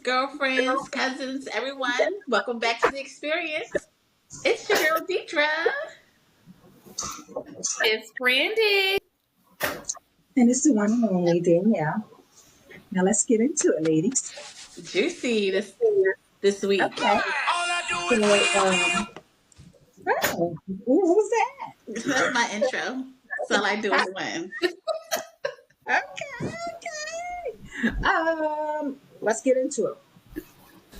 girlfriends, cousins, everyone. Welcome back to the experience. It's your girl Deidre. It's Brandy. And it's the one and only Danielle. Now let's get into it, ladies. Juicy this week. Okay. So, what was that? That's my intro. So all I do is win. Okay, okay. Let's get into it.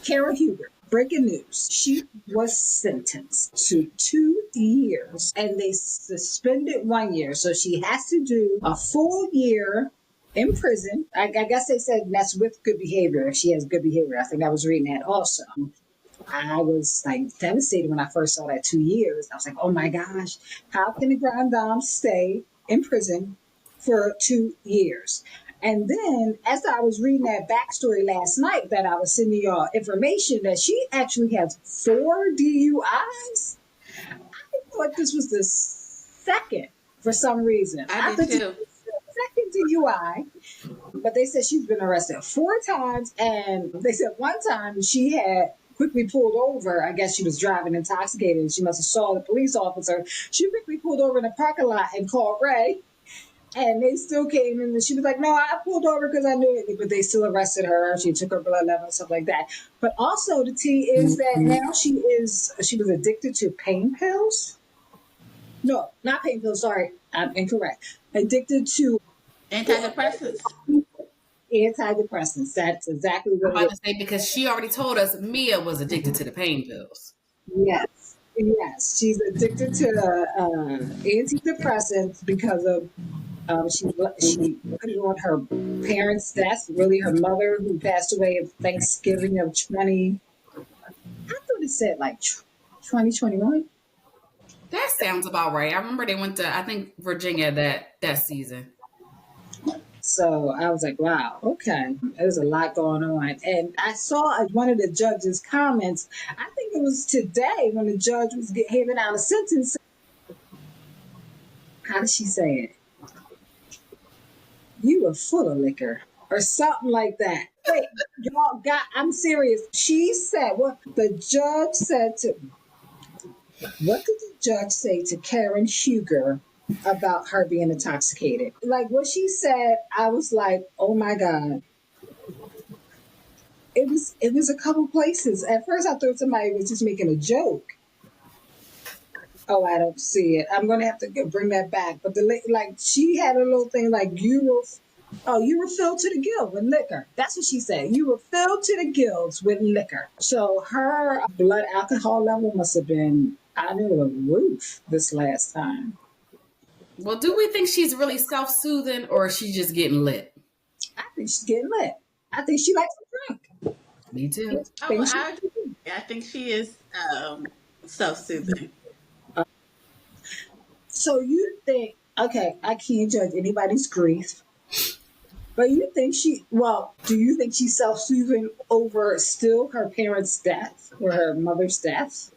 Karen Huger, breaking news. She was sentenced to 2 years and they suspended 1 year. So she has to do a full year in prison. I guess they said that's with good behavior. If she has good behavior. I think I was reading that also. I was like devastated when I first saw that 2 years. I was like, oh my gosh, how can a grand dame stay in prison for 2 years? And then as I was reading that backstory last night that I was sending y'all information that she actually has 4 DUIs. I thought this was the second for some reason. I did too. Second DUI, but they said she's been arrested 4 times, and they said one time she had quickly pulled over. I guess she was driving intoxicated and she must have saw the police officer. She quickly pulled over in the parking lot and called Ray. And they still came in and she was like, no, I pulled over because I knew it. But they still arrested her. She took her blood level and stuff like that. But also the tea is that now she was addicted to pain pills. No, not pain pills. Sorry, I'm incorrect. Addicted to Antidepressants. Antidepressants. That's exactly I'm what about it to is. say because she already told us Mia was addicted to the pain pills. Yes. Yes. She's addicted to antidepressants because of she put it on her parents' death, really her mother who passed away of Thanksgiving of 20. I thought it said like 2021. That sounds about right. I remember they went to, I think, Virginia that season. So I was like, wow, okay. There's a lot going on. And I saw one of the judge's comments, I think it was today when the judge was handing out a sentence. How did she say it? You were full of liquor or something like that. Wait, y'all I'm serious. She said, what the judge said to, what did the judge say to Karen Huger about her being intoxicated? Like what she said, I was like, oh my God. It was a couple places. At first I thought somebody was just making a joke. Oh, I don't see it. I'm gonna have to bring that back. But she had a little thing like you were filled to the gills with liquor. That's what she said. You were filled to the gills with liquor. So her blood alcohol level must have been out of the roof this last time. Well, do we think she's really self-soothing or is she just getting lit? I think she's getting lit. I think she likes to drink. Me too. I think she is self-soothing. So you think, okay, I can't judge anybody's grief. But do you think she's self-soothing over still her parents' death or her mother's death?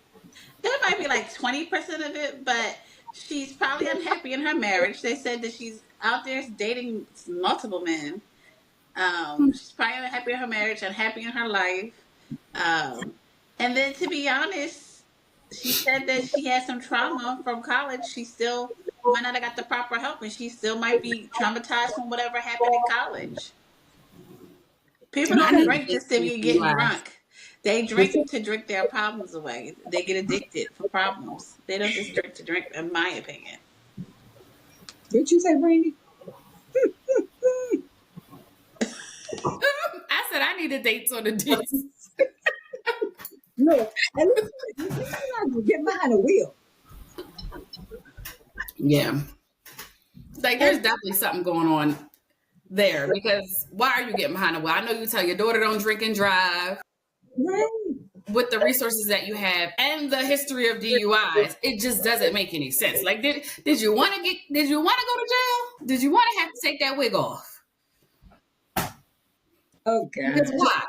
There might be like 20% of it, but she's probably unhappy in her marriage. They said that she's out there dating multiple men. She's probably unhappy in her marriage, unhappy in her life. And then to be honest, she said that she had some trauma from college. She still might not have got the proper help, and she still might be traumatized from whatever happened in college. People don't drink just to be getting drunk. They drink to drink their problems away. They get addicted for problems. They don't just drink to drink, in my opinion. What'd you say, Brandy? I said I needed dates on the disc. Look, and you're not get behind the wheel. Yeah. Like there's definitely something going on there because why are you getting behind the wheel? I know you tell your daughter don't drink and drive. Right. With the resources that you have and the history of DUIs, it just doesn't make any sense. Like, did you want to go to jail? Did you want to have to take that wig off? Oh Because gosh. why?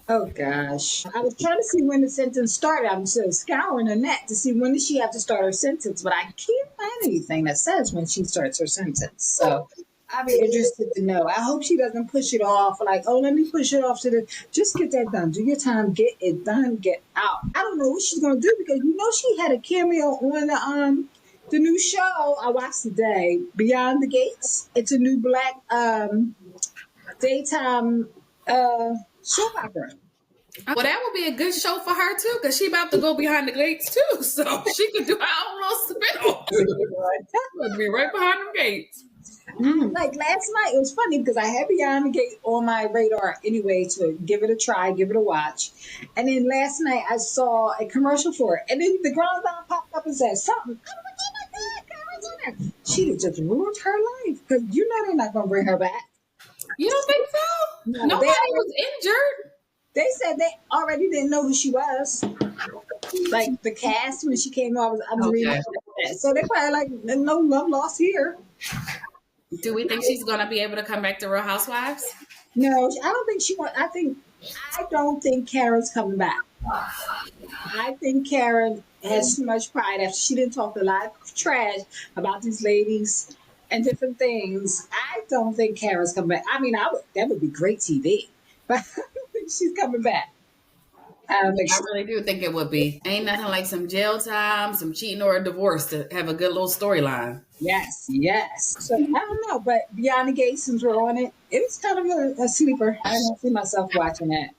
Oh gosh. I was trying to see when the sentence started. I was scouring the net to see when did she have to start her sentence, but I can't find anything that says when she starts her sentence. So I'll be interested to know. I hope she doesn't push it off like, oh, let me push it off to the. Just get that done. Do your time. Get it done. Get out. I don't know what she's gonna do because she had a cameo on the new show I watched today, Beyond the Gates. It's a new black daytime soap opera. Well, that would be a good show for her too, because she about to go behind the gates too, so she could do her own little spin-off. Would be right behind the gates. Like last night, it was funny because I had Beyond the Gate on my radar anyway to give it a try, give it a watch. And then last night I saw a commercial for it. And then the ground down popped up and said something. I was like, oh my God, Carol's in there. She just ruined her life because they're not going to bring her back. You don't think so? No, nobody was injured. They said they already didn't know who she was. Like the cast when she came out, I was reading that. So they probably like, no love lost here. Do we think she's going to be able to come back to Real Housewives? No, I don't think she wants. I don't think Karen's coming back. I think Karen has too much pride after she didn't talk a lot of trash about these ladies and different things. I don't think Karen's coming back. I mean, that would be great TV, but I don't think she's coming back. I don't think I really do think it would be. Ain't nothing like some jail time, some cheating, or a divorce to have a good little storyline. Yes. So I don't know, but Beyond the Gates, since we're on it, it was kind of a sleeper. I don't see myself watching that.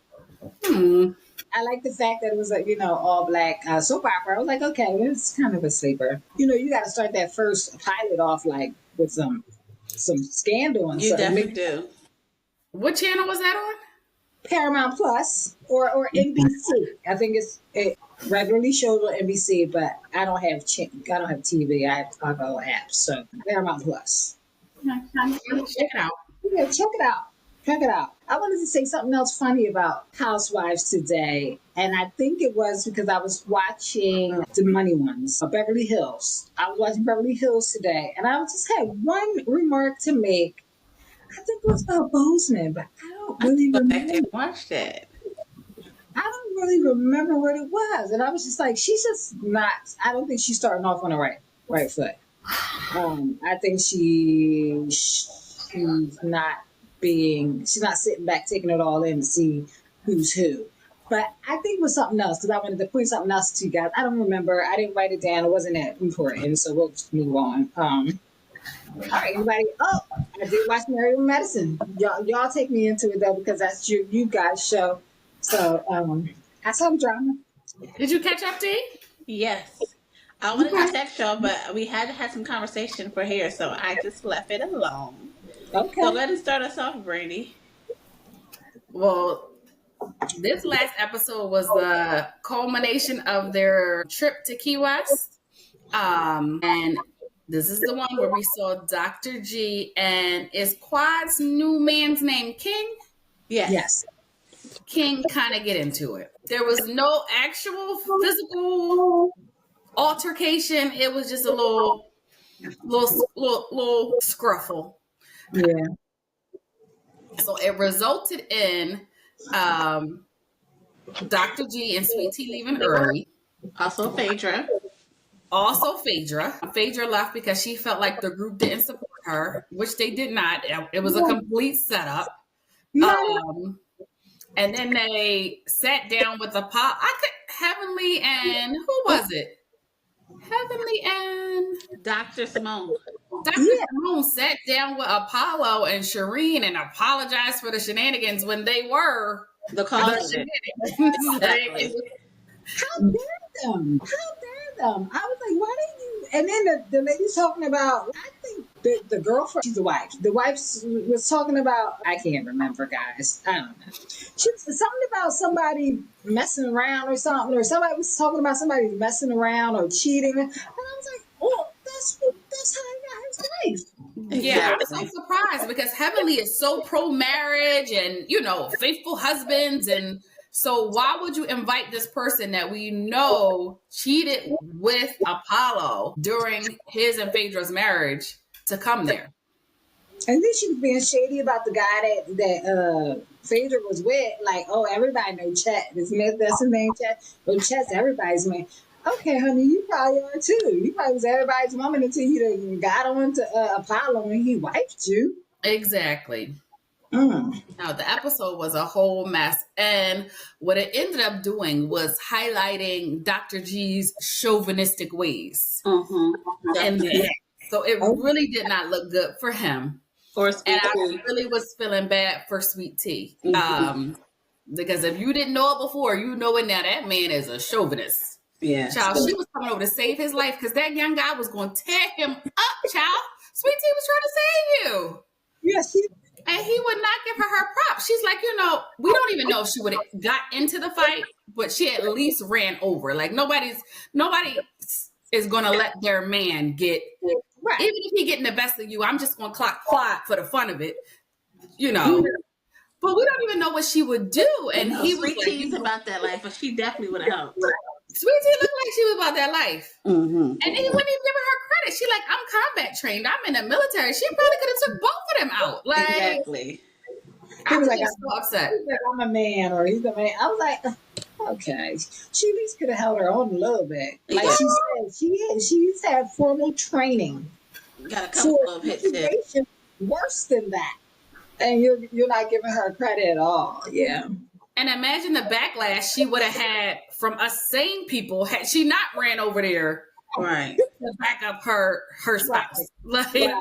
I like the fact that it was a all black soap opera. I was like, okay, it's kind of a sleeper. You got to start that first pilot off like with some scandal and You stuff. definitely do. What channel was that on? Paramount Plus or NBC. I think it regularly shows on NBC, but I don't have TV. I have other apps, so Paramount Plus. Check it out. Yeah, check it out. Check it out. I wanted to say something else funny about Housewives today, and I think it was because I was watching the Money Ones, Beverly Hills. I was watching Beverly Hills today, and I just had one remark to make. I think it was about Bozeman, but I don't really remember. I watched it. I don't really remember what it was, and I was just like, she's just not. I don't think she's starting off on the right foot. I think she's not sitting back taking it all in to see who's who. But I think it was something else because I wanted to point something else to you guys. I don't remember. I didn't write it down. It wasn't that important, so we'll just move on. All right, anybody? Oh, I did watch Married with Medicine. Y'all take me into it though because that's you guys' show. So I saw the drama. Did you catch up, D? Yes. I wanted to text y'all, but we had to have some conversation for here, so I just left it alone. Okay. So let us start us off, Brandy. Well, this last episode was the culmination of their trip to Key West. And this is the one where we saw Dr. G and is Quad's new man's name King? Yes. King kind of get into it. There was no actual physical altercation. It was just a little scruffle. Yeah. So it resulted in Dr. G and Sweet Tea leaving early. Also Phaedra. Phaedra left because she felt like the group didn't support her, which they did not. It was a complete setup. And then they sat down with Heavenly and who was it? Heavenly and Dr. Simone. Dr. Simone sat down with Apollo and Shireen and apologized for the shenanigans when they were the cause. Exactly. How dare them? I was like, why didn't you? And then the lady's talking about, I think the girlfriend, she's the wife. The wife was talking about, I can't remember, guys. I don't know. She was something about somebody messing around or something, or somebody was talking about somebody messing around or cheating. And I was like, oh, that's how he got his wife. Yeah, I was so surprised because Heavenly is so pro-marriage and, faithful husbands. And so why would you invite this person that we know cheated with Apollo during his and Phaedra's marriage to come there? And then she was being shady about the guy that Phaedra was with. Like, oh, everybody knows Chet. That's his name, Chet. Well, Chet's everybody's man. Okay, honey, you probably are too. You probably was everybody's woman until you done got on to Apollo and he wiped you. Exactly. Mm. Now, the episode was a whole mess. And what it ended up doing was highlighting Dr. G's chauvinistic ways. And Definitely. so it Oh, really did not look good for him. Or And sweet I tea. really was feeling bad for Sweet Tea. Mm-hmm. Because if you didn't know it before, you know it now. That man is a chauvinist. Yes. Child, she was coming over to save his life because that young guy was going to tear him up, child. Sweet Tea was trying to save you. yes, she. And he would not give her props. She's like, we don't even know if she would have got into the fight, but she at least ran over. Like nobody is gonna let their man get, Right. even if he getting the best of you, I'm just gonna clock for the fun of it, you know. Mm. But we don't even know what she would do. And No, he was sweet like, tea's about that life, but she definitely would have helped. Sweet Tea looked like she was about that life. Mm-hmm. And he wouldn't even give her credit. She like, I'm combat trained. I'm in the military. She probably could have took both of them out. Like, Exactly. He I was was like, just so upset. I'm a man, or he's a man. I was like, okay. She at least could have held her own a little bit. Like Yeah. she said, she's had formal training Got a couple for of a hits in. situation worse than that. And you're not giving her credit at all. Yeah. And imagine the backlash she would have had from us sane people had she not ran over there Right. to back up her spouse. Like, Right. yeah,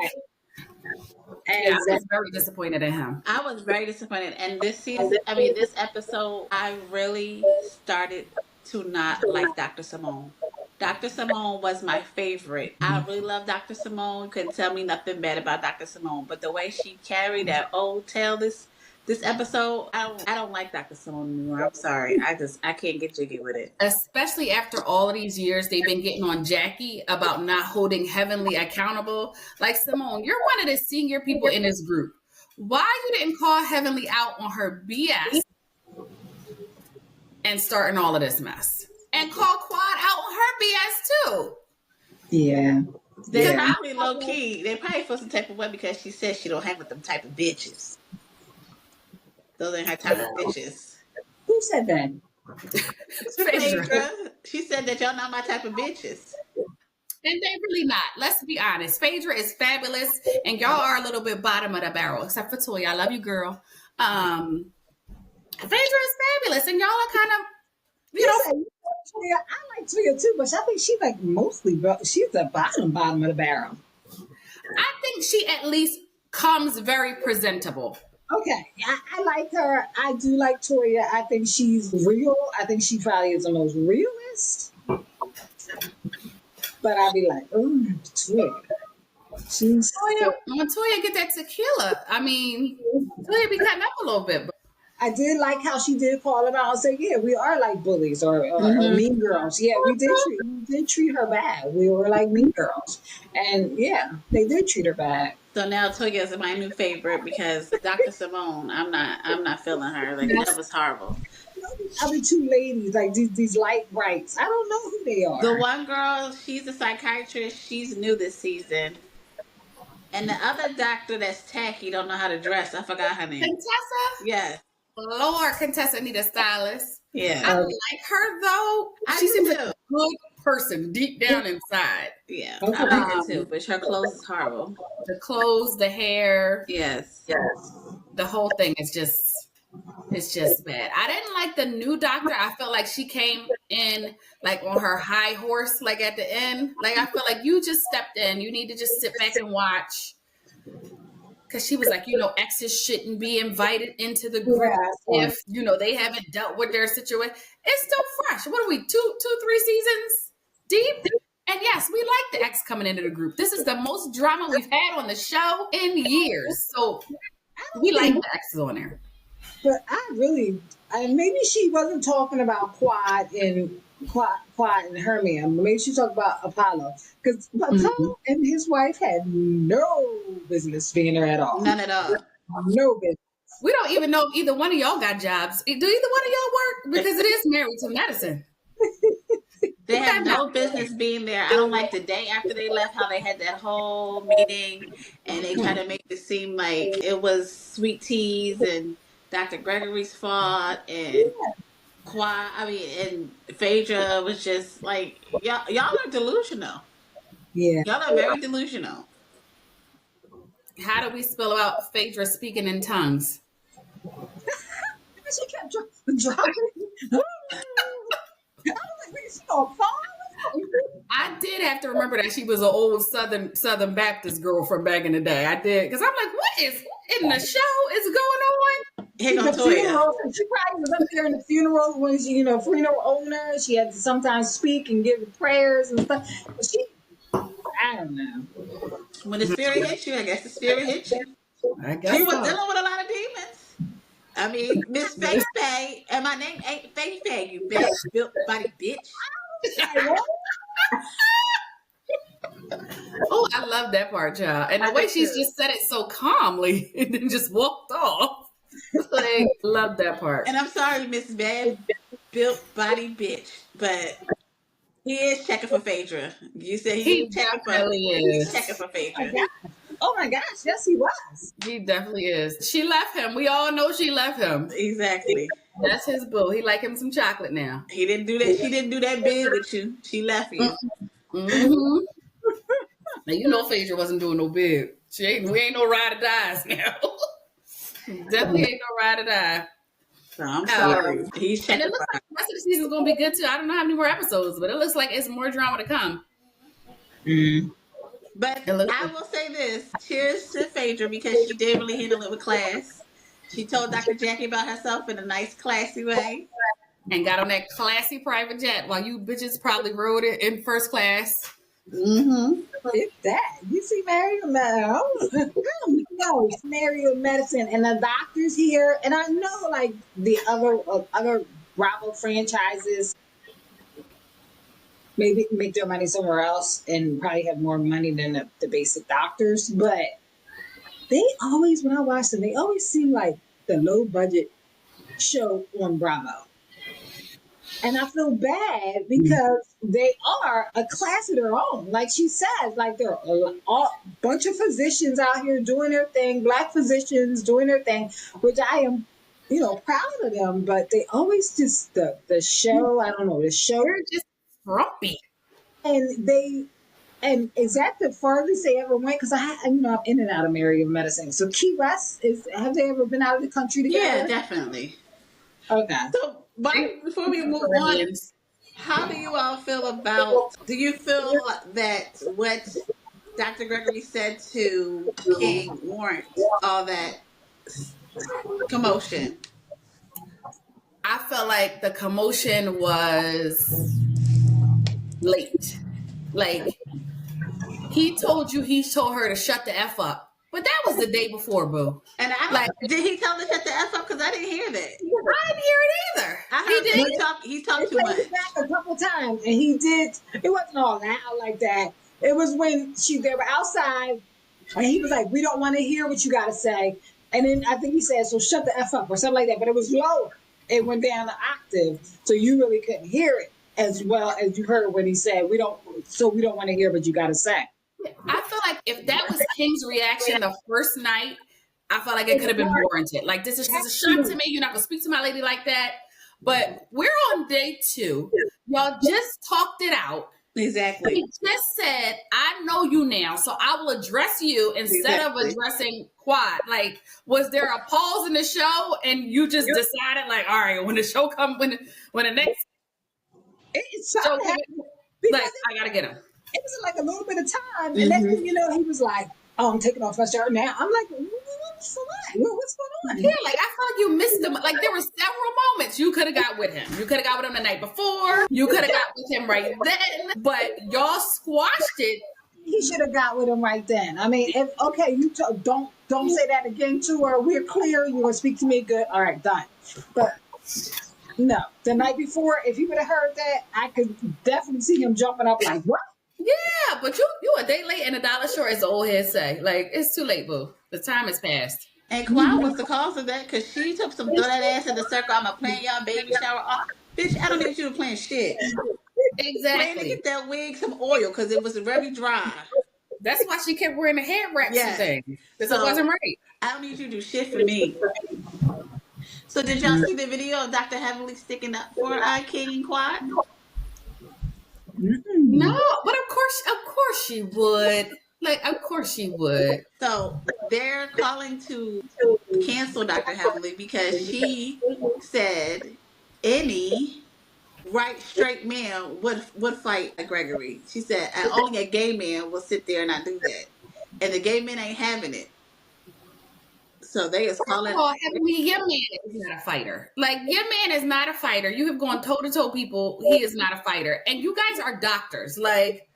I Exactly. was very disappointed in him. I was very disappointed. And this season, this episode, I really started to not like Dr. Simone. Dr. Simone was my favorite. I really love Dr. Simone. Couldn't tell me nothing bad about Dr. Simone. But the way she carried that old tale this episode, I don't like Dr. Simone anymore. I'm sorry. I can't get jiggy with it. Especially after all of these years they've been getting on Jackie about not holding Heavenly accountable. Like, Simone, you're one of the senior people in this group. Why you didn't call Heavenly out on her BS and starting all of this mess? And call Quad out on her BS too. Yeah. They Yeah. probably low key. They probably feel some type of way because she said she don't hang with them type of bitches. Those ain't her type of bitches. Who said that? Phaedra. She said that y'all not my type of bitches. And they really not. Let's be honest. Phaedra is fabulous, and y'all are a little bit bottom of the barrel, except for Toya. I love you, girl. Phaedra is fabulous, and y'all are kind of, Toya, I like Toya too, but I think she's like mostly, she's the bottom of the barrel. I think she at least comes very presentable. Okay, I like her. I do like Toya. I think she's real. I think she probably is the most realist. But I'll be like, oh, Toya. She's When Toya get that tequila, Toya be cutting up a little bit. But I did like how she did call them out and say, yeah, we are like bullies or mean girls. Yeah, we did treat her bad. We were like mean girls. And yeah, they did treat her bad. So now Toya is my new favorite because Dr. Simone, I'm not feeling her. Like that was horrible. Other two ladies, like these light brights. I don't know who they are. The one girl, she's a psychiatrist. She's new this season. And the other doctor that's tacky don't know how to dress. I forgot her name. Contessa? Yes. Lord, Contessa need a stylist. Yeah. I like her though. She seems like a good person deep down inside. Yeah. Okay. I like her too, but her clothes is horrible. The clothes, the hair. Yes. The whole thing is it's just bad. I didn't like the new doctor. I felt like she came in like on her high horse, like at the end. Like I felt like you just stepped in. You need to just sit back and watch. Because she was like, exes shouldn't be invited into the group if, they haven't dealt with their situation. It's still fresh. What are we, 3 seasons deep? And yes, we like the ex coming into the group. This is the most drama we've had on the show in years. So we like the exes on there. But maybe she wasn't talking about Quad and her man. Maybe she talked about Apollo. Because Apollo and his wife had no business being there at all. None at all. No business. We don't even know if either one of y'all got jobs. Do either one of y'all work? Because it is Married to Medicine. They have no business being there. I don't like the day after they left how they had that whole meeting and they tried to make it seem like it was Sweet Tea's and Dr. Gregory's fault. And And Phaedra was just like, y'all are delusional. Yeah. Y'all are very delusional. How do we spell out Phaedra speaking in tongues? She kept dropping. I was like, wait, she gonna fall? I did have to remember that she was an old Southern Baptist girl from back in the day. I did, because I'm like, what in the show is going on? Here go The Toya. funeral. She probably was up there in the funeral when she, funeral owner. She had to sometimes speak and give prayers and stuff. She, I don't know. When the spirit hits you, I guess the spirit hits you. I She guess was so. dealing with a lot of demons. I mean, Miss Faith Faye, and my name ain't Faith Faye, you big built body bitch. Like, what? Oh, I love that part, y'all. And the way she's just said it so calmly and then just walked off. Like, love that part. And I'm sorry, Miss Bad built body bitch, but he is checking for Phaedra. You said He definitely he's is. checking for Phaedra. Oh my gosh, yes, he was. He definitely is. She left him. We all know she left him. Exactly. That's his boo. He like him some chocolate now. He didn't do that. She didn't do that bid with you. She left you. Mm-hmm. Now you know Phaedra wasn't doing no bid. We ain't no ride or dies now. Definitely ain't no ride or die. So I'm sorry. He's And checking it looks for like the rest of the season's gonna be good too. I don't know how many more episodes, but it looks like it's more drama to come. But It looks I will say this: cheers to Phaedra because she did really handle it with class. She told Dr. Jackie about herself in a nice, classy way. and got on that classy private jet while you bitches probably rode it in first class. Mm-hmm. It's that. You see Mario Medicine. I don't know. Mario Medicine and the doctors here. And I know like the other Bravo franchises maybe make their money somewhere else and probably have more money than the basic doctors. But they always, when I watch them, they always seem like the low budget show on Bravo. And I feel bad because they are a class of their own. Like she says, like there are a bunch of physicians out here doing their thing, Black physicians doing their thing, which I am, proud of them. But they always just, the show, I don't know, the show. They're just frumpy. And is that the farthest they ever went? Because I'm in and out of Marion Medicine. So Key West, have they ever been out of the country together? Yeah, definitely. Okay. So, before we move on, how do you all feel about? Do you feel that what Dr. Gregory said to King warrant all that commotion? I felt like the commotion was late. Like he told her to shut the F up. But that was the day before, boo. And did he tell her to shut the F up? Because I didn't hear that. I didn't hear it either. He talked too much. Back a couple times, and he did. It wasn't all loud like that. It was when they were outside, and he was like, "We don't want to hear what you got to say." And then I think he said, "So shut the F up" or something like that. But it was lower. It went down an octave, so you really couldn't hear it as well as you heard when he said, "We don't want to hear what you got to say." I feel like if that was King's reaction the first night, I felt like it could have been warranted. Like, this is a shock to me. You're not going to speak to my lady like that. But we're on day 2. Y'all just talked it out. Exactly. He just said, I know you now, so I will address you instead of addressing Quad. Like, was there a pause in the show and you just decided, like, all right, when the show comes, when the next show comes, like, I got to get him. It was like a little bit of time, and next thing you know, he was like, "Oh, I'm taking off my shirt now." I'm like, "What's going on?" Yeah, like I felt like you missed him. Like there were several moments you could have got with him. You could have got with him the night before. You could have got with him right then. But y'all squashed it. He should have got with him right then. I mean, don't say that again to her. We're clear. You want to speak to me? Good. All right, done. But no, the night before, if he would have heard that, I could definitely see him jumping up like, "What?" Yeah, but you a day late and $1 short, as the old head say. Like, it's too late, boo. The time has passed. And Quad was the cause of that because she took throw that ass in the circle. I'm going to plan y'all baby shower off. Bitch, I don't need you to plan shit. Exactly. Plan to get that wig some oil because it was very dry. That's why she kept wearing the head wraps and things. Because it wasn't right. I don't need you to do shit for me. So did y'all see the video of Dr. Heavenly sticking up for King and Quad? No, but of course she would. Like, of course she would. So they're calling to cancel Dr. Heavenly because she said any right straight man would fight Gregory. She said only a gay man will sit there and not do that, and the gay men ain't having it. So they is First of calling. all, Heavenly, your man is not a fighter. Like, your man is not a fighter. You have gone toe to toe people. He is not a fighter. And you guys are doctors. Like,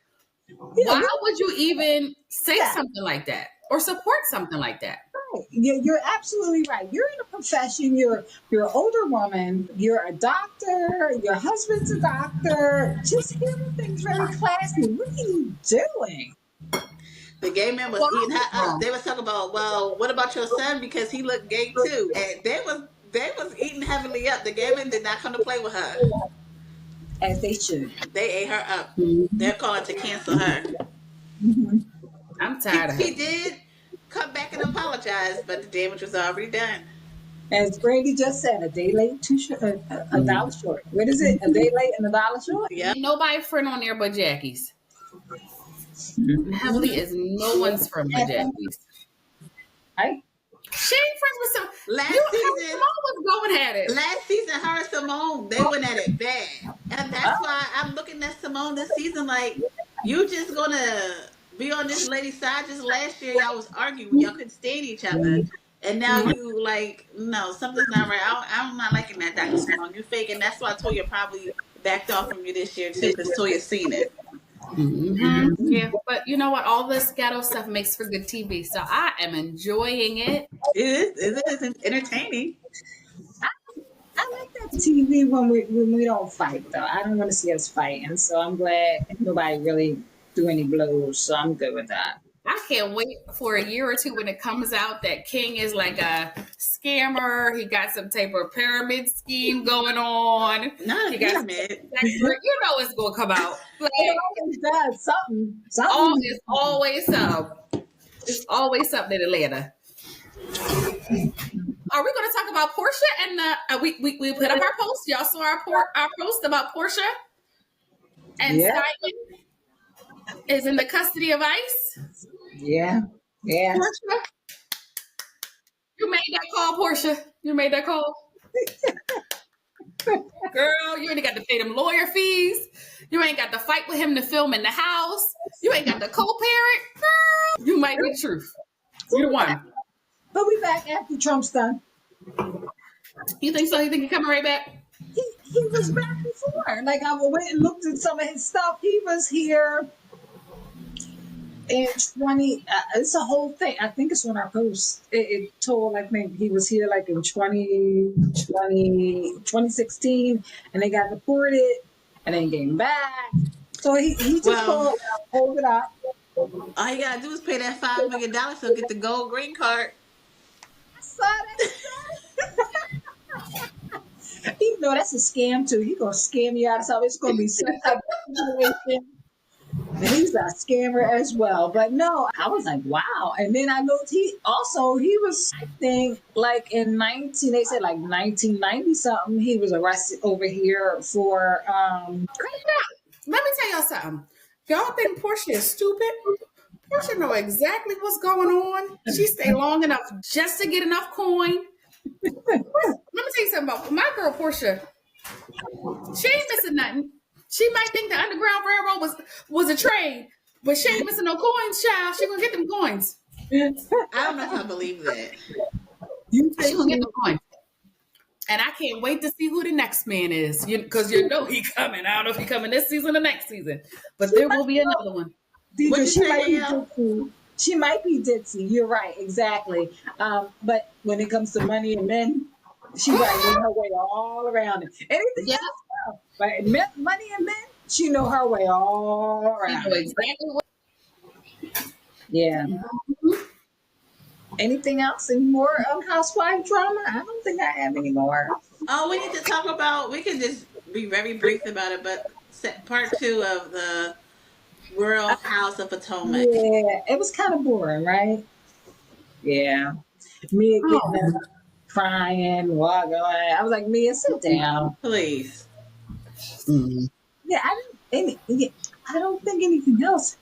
why would you even say something like that or support something like that? Right. You're absolutely right. You're in a profession. You're an older woman. You're a doctor. Your husband's a doctor. Just handle things very classy. What are you doing? The gay man was eating her up. They was talking about, well, what about your son because he looked gay too, and they was eating heavily up. The gay man did not come to play with her, as they should. They ate her up. They're calling to cancel her. I'm tired of her. She did come back and apologize, but the damage was already done. As Brady just said, a day late, too short, a dollar short. What is it? A day late and a dollar short? Yeah. Nobody friend on there but Jackie's. Heavenly is no one's friend but Jackie's. Right? She ain't friends with some. Last season, Simone was going at it. Last season, her and Simone, they went at it bad. And that's why I'm looking at Simone this season like, you just gonna be on this lady's side. Just last year, y'all was arguing. Y'all couldn't stand each other. And now you like, no, something's not right. I'm not liking that, Dr. Simone. You fake. And that's why Toya probably backed off from you this year, too, because Toya's seen it. Yeah, but you know what? All this ghetto stuff makes for good TV, so I am enjoying it. It is entertaining. I like that TV when we don't fight though. I don't want to see us fighting, so I'm glad nobody really do any blows. So I'm good with that. I can't wait for a year or two when it comes out that King is like a scammer. He got some type of pyramid scheme going on. Not he a got pyramid. You know it's gonna come out. Like, it always does something. It's always something. It's always something in Atlanta. Are we going to talk about Portia? And we put up our post. Y'all saw our post about Portia and Simon is in the custody of ICE. Yeah. Portia, you made that call, Portia. You made that call. Girl, you ain't got to pay them lawyer fees. You ain't got to fight with him to film in the house. You ain't got to co-parent. Girl, you might be the truth. You the one. But we back after Trump's done. You think so? You think he's coming right back? He was back before. Like I went and looked at some of his stuff. He was here in 20. It's a whole thing. I think it's on our post. It told like maybe he was here like in 2016, and they got deported, and then came back. So he just hold it up. All you gotta do is pay that $5 million to get the gold green card. I saw that. You know that's a scam too. He gonna scam you out of something. It's gonna be some type of situation. He's a scammer as well. But no, I was like, wow. And then I looked. He was, I think, like in 1990 something. He was arrested over here for. Let me tell y'all something. Y'all think Portia is stupid? Portia know exactly what's going on. She stay long enough just to get enough coin. Let me tell you something about my girl Portia. She ain't missing nothing. She might think the Underground Railroad was a trade, but she ain't missing no coins, child. She gonna get them coins. I don't know if I believe that. She gonna get them coins. And I can't wait to see who the next man is, because you know he coming. I don't know if he coming this season or next season, but there will be another one. She might be ditzy. You're right, exactly. But when it comes to money and men, she might know her way all around it. Anything else, but money and men, she know her way all around. She know exactly what. Yeah. Anything else? Any more housewife drama? I don't think I have any more. Oh, we need to talk about. We can just be very brief about it, but part 2 of the World House of Atonement. Yeah, it was kind of boring, right? Yeah. Mia getting crying, walking away. I was like, Mia, sit down. Please. Yeah, I don't think anything else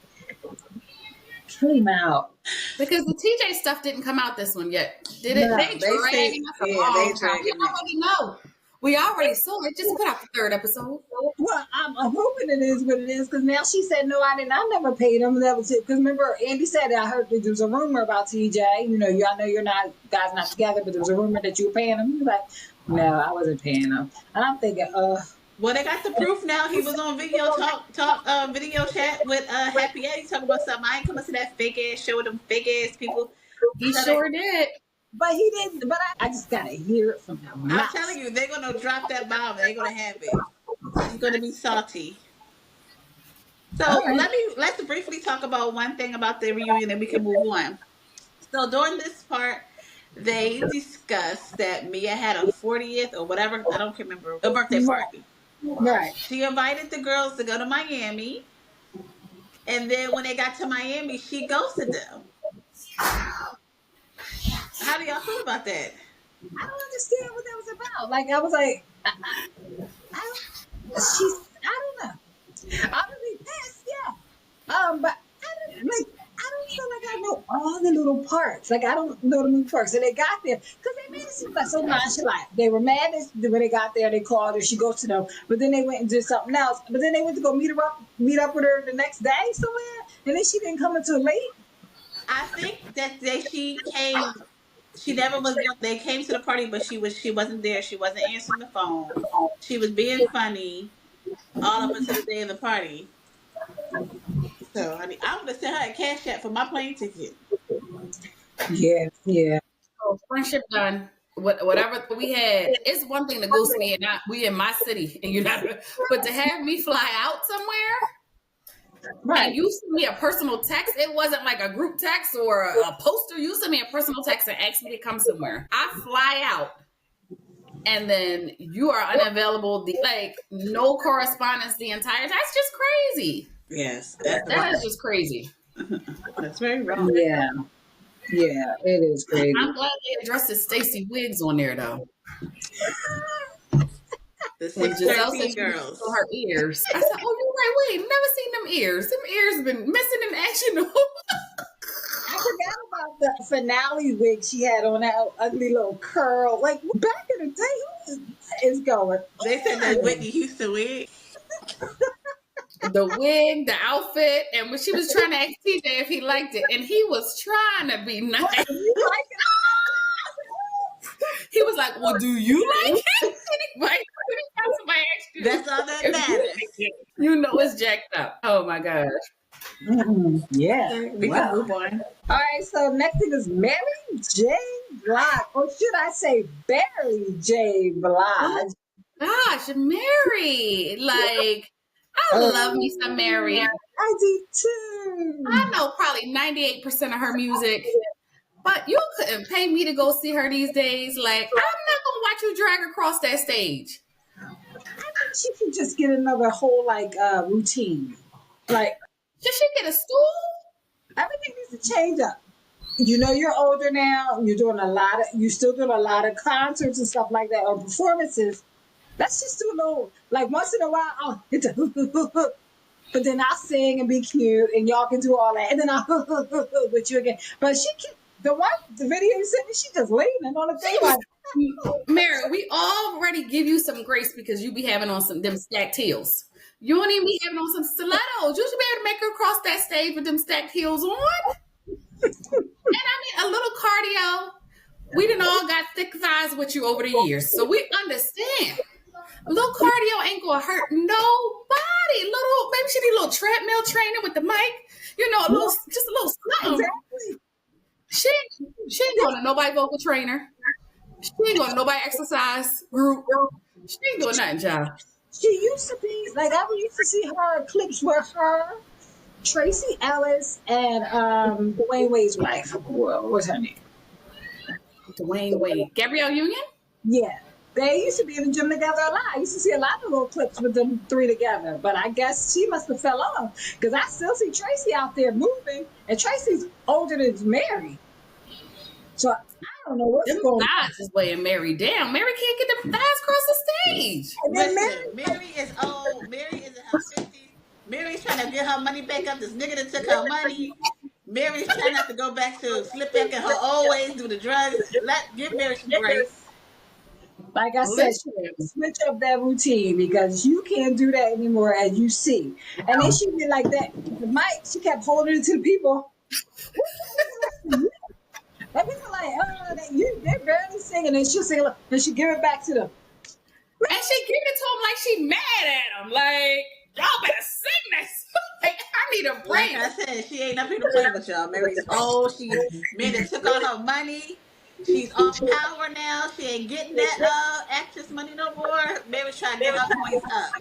came out. Because the TJ stuff didn't come out this one yet, did it? No. They They say, dragging us a yeah, long they time. We dragging it. already know. We already saw it. Just put out the 3rd episode. Well, I'm hoping it is what it is because now she said no, I didn't. I never paid him. That was it. Because remember, Andy said I heard that there was a rumor about TJ. You know, I know you're not guys not together, but there was a rumor that you were paying him. He was like, no, I wasn't paying him. And I'm thinking, Well, they got the proof now. He was on video chat with Happy Eddie talking about something. I ain't coming to that fake ass show with them fake ass people. He sure did. but he didn't. But I just gotta hear it from him. I'm telling you, they're gonna drop that bomb. They're gonna have it. It's gonna be salty. So let's briefly talk about one thing about the reunion, and we can move on. So during this part, they discussed that Mia had a 40th or whatever, I don't remember, a birthday party. Right. She invited the girls to go to Miami, and then when they got to Miami, she ghosted them. How do y'all feel about that? I don't understand what that was about. Like I was like, I don't know. I'm gonna be pissed, yeah. But I don't feel like I know all the little parts. Like I don't know the little parts. And they got there because they made it seem like so nonchalant. They were mad when they got there. They called her. She goes to them. But then they went and did something else. But then they went to go meet up with her the next day somewhere. And then she didn't come until late. I think that she came. She never was. They came to the party, but she wasn't there. She wasn't answering the phone. She was being funny all up until the day of the party. So I would have sent her a cash app for my plane ticket. Yeah. So friendship done. Whatever we had, it's one thing to ghost me and we in my city, and but to have me fly out somewhere, right? And you send me a personal text. It wasn't like a group text or a poster. You send me a personal text and ask me to come somewhere. I fly out, and then you are unavailable. Like no correspondence the entire time. That's just crazy. Yes, that is just crazy. That's very wrong. Yeah, it is crazy. I'm glad they addressed the Stacey Wiggs on there though. The 613 girls. Her ears. I said, "Oh, you're right. Wait, never seen them ears. Them ears been missing in action." I forgot about the finale wig she had on, that ugly little curl. Like back in the day, who is going? They said that Whitney Houston wig. The wig, the outfit, and when she was trying to ask TJ if he liked it, and he was trying to be nice. He was like, "Well, do you like it?" That's all that matters. You know it's jacked up. Oh my gosh. Yeah. We can move on. All right, so next thing is Mary J. Blige, or should I say Barry J. Blige? Gosh, Mary, like. I love me some Mary. I do too. I know probably 98% of her music, but you couldn't pay me to go see her these days. Like, I'm not gonna watch you drag across that stage. I think she could just get another whole routine. Like, should she get a stool? Everything needs to change up. You know, you're older now. You're still doing a lot of concerts and stuff like that, or performances. Let's just do a little, like once in a while, I'll hit the but then I'll sing and be cute, and y'all can do all that, and then I'll with you again. But the video you sent me, she just leaning on the thing like, Mary, we already give you some grace because you be having on them stacked heels. You don't even be having on some stilettos. You should be able to make her cross that stage with them stacked heels on. And I mean, a little cardio. We done all got thick thighs with you over the years, so we understand. A little cardio ain't gonna hurt nobody. Maybe she need a little treadmill trainer with the mic. You know, just a little something. Exactly. She ain't going to nobody vocal trainer. She ain't going to nobody exercise group. She ain't doing nothing, child. She used to be like I used to see her clips with her, Tracy Ellis, and Dwayne Wade's wife. What's her name? Dwayne Wade. Gabrielle Union? Yeah. They used to be in the gym together a lot. I used to see a lot of little clips with them three together. But I guess she must have fell off because I still see Tracy out there moving. And Tracy's older than Mary. So I don't know what's Them going on. thighs is weighing Mary down. Mary can't get them thighs across the stage. And then Listen, Mary, Mary is old. Mary is in her 50s. Mary's trying to get her money back up. This nigga that took her money. Mary's trying not to go back to slip back in her old ways, do the drugs. Give Mary some grace. like I said, she Listen, switch up that routine because you can't do that anymore, as you see. And then she did like that. The mic, she kept holding it to the people. And people like, they're barely singing, and she'll sing, and she give it back to them. and she give it to him like she mad at him. Like, y'all better sing this. Like, I need a Like break. I said, she ain't up here to play with y'all. Mary's old. She's man that took all her money. She's off power now. She ain't getting that actress money no more. Mary's trying to get her coins up.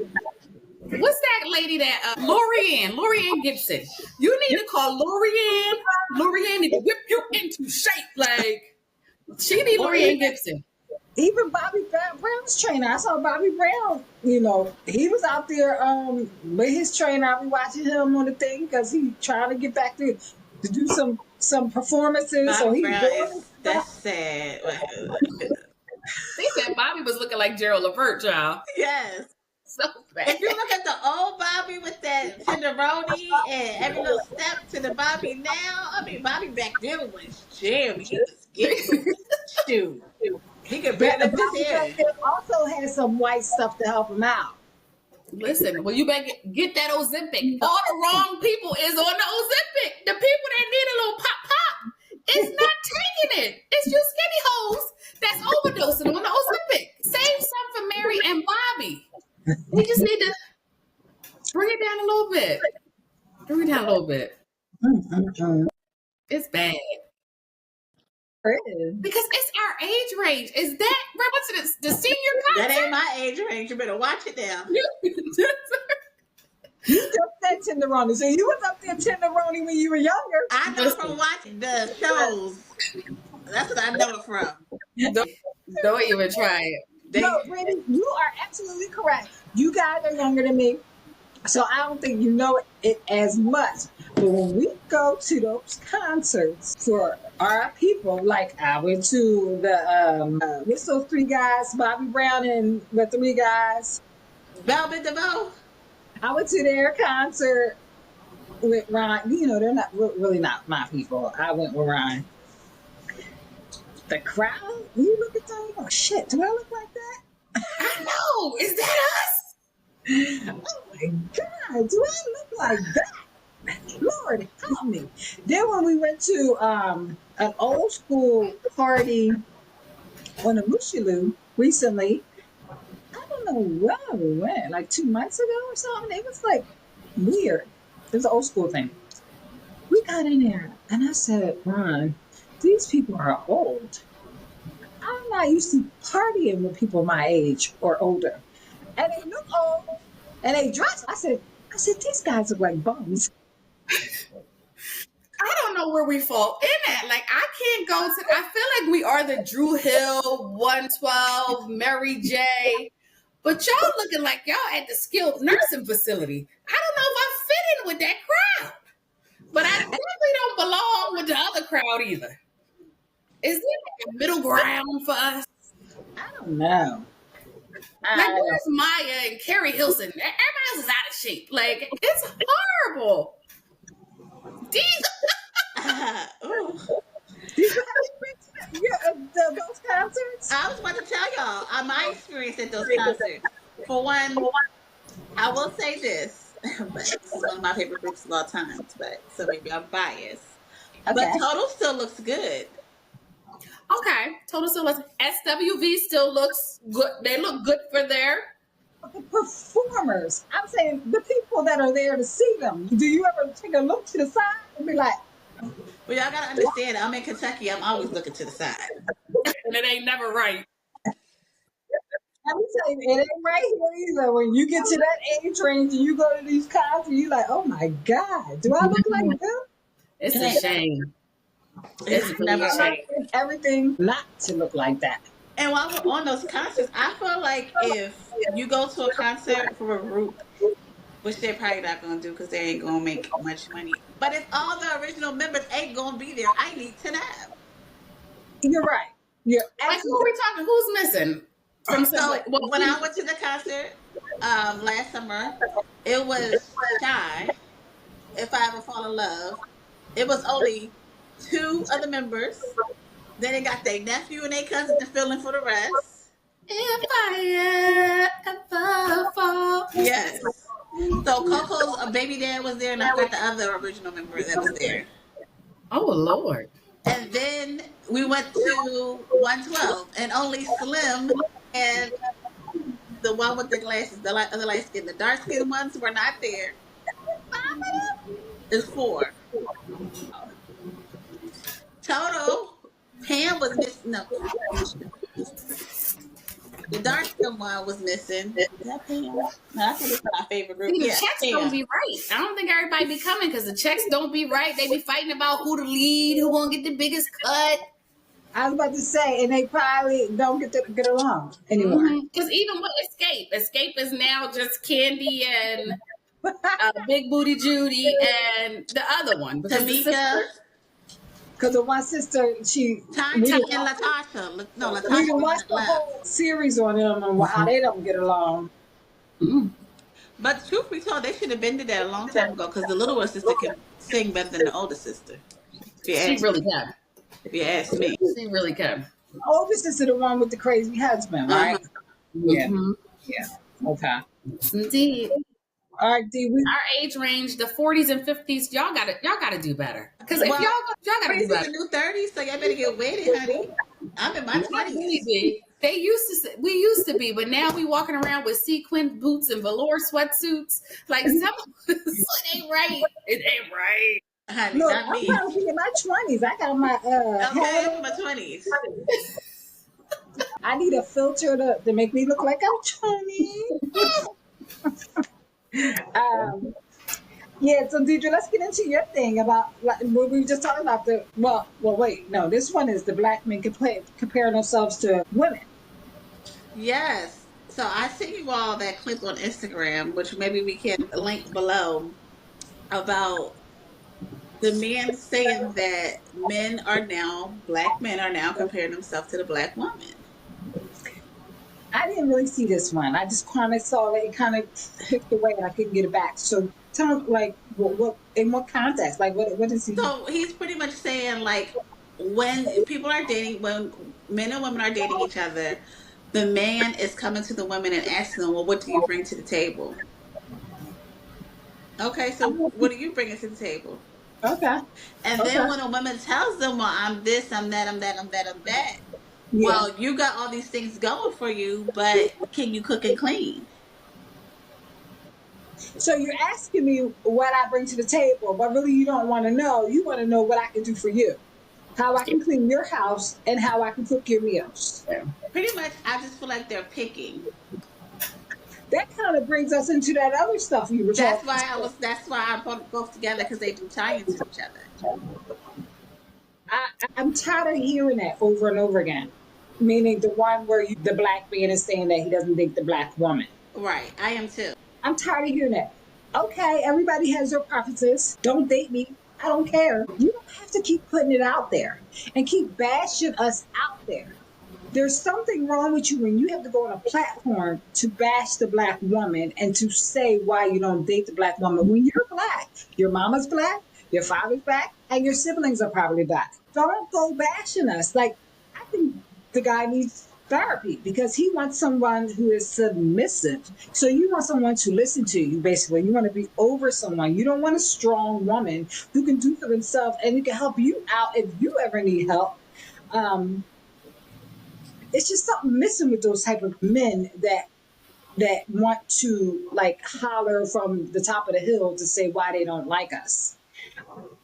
What's that lady that Lorianne Gibson? You need to call Lorianne. Lorianne need to whip you into shape. Like, she need Or Lorianne Gibson. even Bobby Brown's trainer. I saw Bobby Brown. He was out there with his trainer. I be watching him on the thing because he trying to get back to do some performances. So Bobby he's Brown doing is stuff. that's sad. They said Bobby was looking like Gerald Levert, y'all. Yes. So bad. If you look at the old Bobby with that tenderoni and every little step to the Bobby now, I mean Bobby back then was jam. He was getting shoot. He could barely lift his Bobby back hair. there also had some white stuff to help him out. Listen, well, you better get that Ozempic. All the wrong people is on the Ozempic. The people that need a little pop is not taking it. It's you skinny hoes that's overdosing on the Ozempic. Save some for Mary and Bobby. We just need to bring it down a little bit. Bring it down a little bit. It's bad. Because it's our age range. Is that right? What's the senior That concert? ain't my age range. You better watch it now. You just said tenderoni, so you was up there tenderoni when you were younger. I know from watching the shows. That's what I know it from. Don't even try it. No, Brittany, you are absolutely correct. You guys are younger than me, so I don't think you know it as much. But when we go to those concerts for our people, like I went to the what's those three guys, Bobby Brown and the three guys. Velvet DeVoe. I went to their concert with Ron. They're not really not my people. I went with Ron. The crowd, you look at them, oh shit, do I look like that? I know. Is that us? Oh my God, do I look like that? Lord, help me. Then when we went to an old school party on the Mushilu recently, I don't know where we went, like 2 months ago or something. It was like weird. It was an old school thing. We got in there and I said, Ron, these people are old. I'm not used to partying with people my age or older. And they look old and they dress. I said, these guys look like bums. I don't know where we fall in at. Like, I can't go to, I feel like we are the Drew Hill, 112, Mary J. But y'all looking like y'all at the skilled nursing facility. I don't know if I fit in with that crowd. But I definitely don't belong with the other crowd either. Is there a middle ground for us? I don't know. Like, where's Maya and Carrie Hilson? Everybody else is out of shape. Like, it's horrible. These Ooh. Did you have those concerts? I was about to tell y'all my experience at those concerts. For one, I will say this, but it's one of my favorite groups of all time. But so maybe I'm biased. Okay. But Total still looks good. Okay, Total still looks. SWV still looks good. They look good for their The performers. I'm saying the people that are there to see them. Do you ever take a look to the side and be like, But y'all gotta understand, I'm in Kentucky. I'm always looking to the side. and it ain't never right. let me tell you, it ain't right here either. When you get to that age range and you go to these concerts, you're like, oh my God, do I look like them? It's a shame. It's really never a shame. Everything not to look like that. And while we're on those concerts, I feel like if you go to a concert for a group, which they're probably not gonna do because they ain't gonna make much money. But if all the original members ain't gonna be there, I need to know. You're right. You're Like, who absolutely are we talking? Who's missing from Subway? So Well, when I went to the concert last summer, it was Shy. If I ever fall in love, it was only two other members. Then they got their nephew and their cousin to fill in for the rest. if I ever fall. Yes. So Coco's baby dad was there, and I forgot the other original member that was there. Oh, Lord. And then we went to 112, and only Slim and the one with the glasses, the other light skin, the dark skinned ones were not there. It's four. Total, Pam was missing. No, the dark skinned one was missing. Is that Pam? No, I think it's my favorite group. See, the Yeah, checks don't Pam. be right. I don't think everybody be coming because the checks don't be right. They be fighting about who to lead, who gonna get the biggest cut. I was about to say, and they probably don't get along anymore. Because even with Escape is now just Candy and Big Booty Judy and the other one because the Tamika, sister. Because the one sister, we Tanya, didn't, and Latasha. No, we Latasha didn't watch the left. whole series on them and how they don't get along. But truth be told, they should have been to that a long time ago because the little sister can sing better than the older sister. She really can. If you ask me. She really can. Oldest sister, the one with the crazy husband, right? Yeah. Yeah. Okay. Indeed. All right, D. Our age range, the 40s and 50s, y'all gotta do better. Because if y'all gotta do Crazy's better. the new 30s, so y'all better get wedded, honey. I'm in my 20s. We used to be, but now we walking around with sequin boots and velour sweatsuits. Like some it ain't right. It ain't right. Honey, Look, not I'm me. trying to be in my 20s. I got my Okay, my 20s. I need a filter to make me look like I'm 20. Yeah, so Deidre, let's get into your thing about like, what we were just talking about. Wait, no, this one is the black men comparing themselves to women. Yes. So I sent you all that clip on Instagram, which maybe we can link below, about the men saying that black men are now comparing themselves to the black woman. I didn't really see this one. I just kind of saw it kind of clicked away and I couldn't get it back. So tell me, like, what in what context? Like, what is he? So he's pretty much saying, like, when people are dating, when men and women are dating each other, the man is coming to the woman and asking them, well, what do you bring to the table? Okay, so what are you bringing to the table? Okay. And then when a woman tells them, well, I'm this, I'm that, I'm that, I'm that, I'm that. Yeah. Well, you got all these things going for you, but can you cook and clean? So you're asking me what I bring to the table, but really you don't want to know. You want to know what I can do for you, how I can clean your house, and how I can cook your meals. Pretty much, I just feel like they're picking. That kind of brings us into that other stuff you were talking about. That's why I brought both together, because they do tie into each other. I'm tired of hearing that over and over again. Meaning the one where the black man is saying that he doesn't date the black woman. Right, I am too. I'm tired of hearing that. Okay, everybody has their preferences. Don't date me. I don't care. You don't have to keep putting it out there and keep bashing us out there. There's something wrong with you when you have to go on a platform to bash the black woman and to say why you don't date the black woman. When you're black, your mama's black, your father's black, and your siblings are probably black. Don't go bashing us. Like, I think the guy needs therapy because he wants someone who is submissive. So you want someone to listen to you, basically. You want to be over someone. You don't want a strong woman who can do for themselves and who can help you out if you ever need help. It's just something missing with those type of men that want to like holler from the top of the hill to say why they don't like us.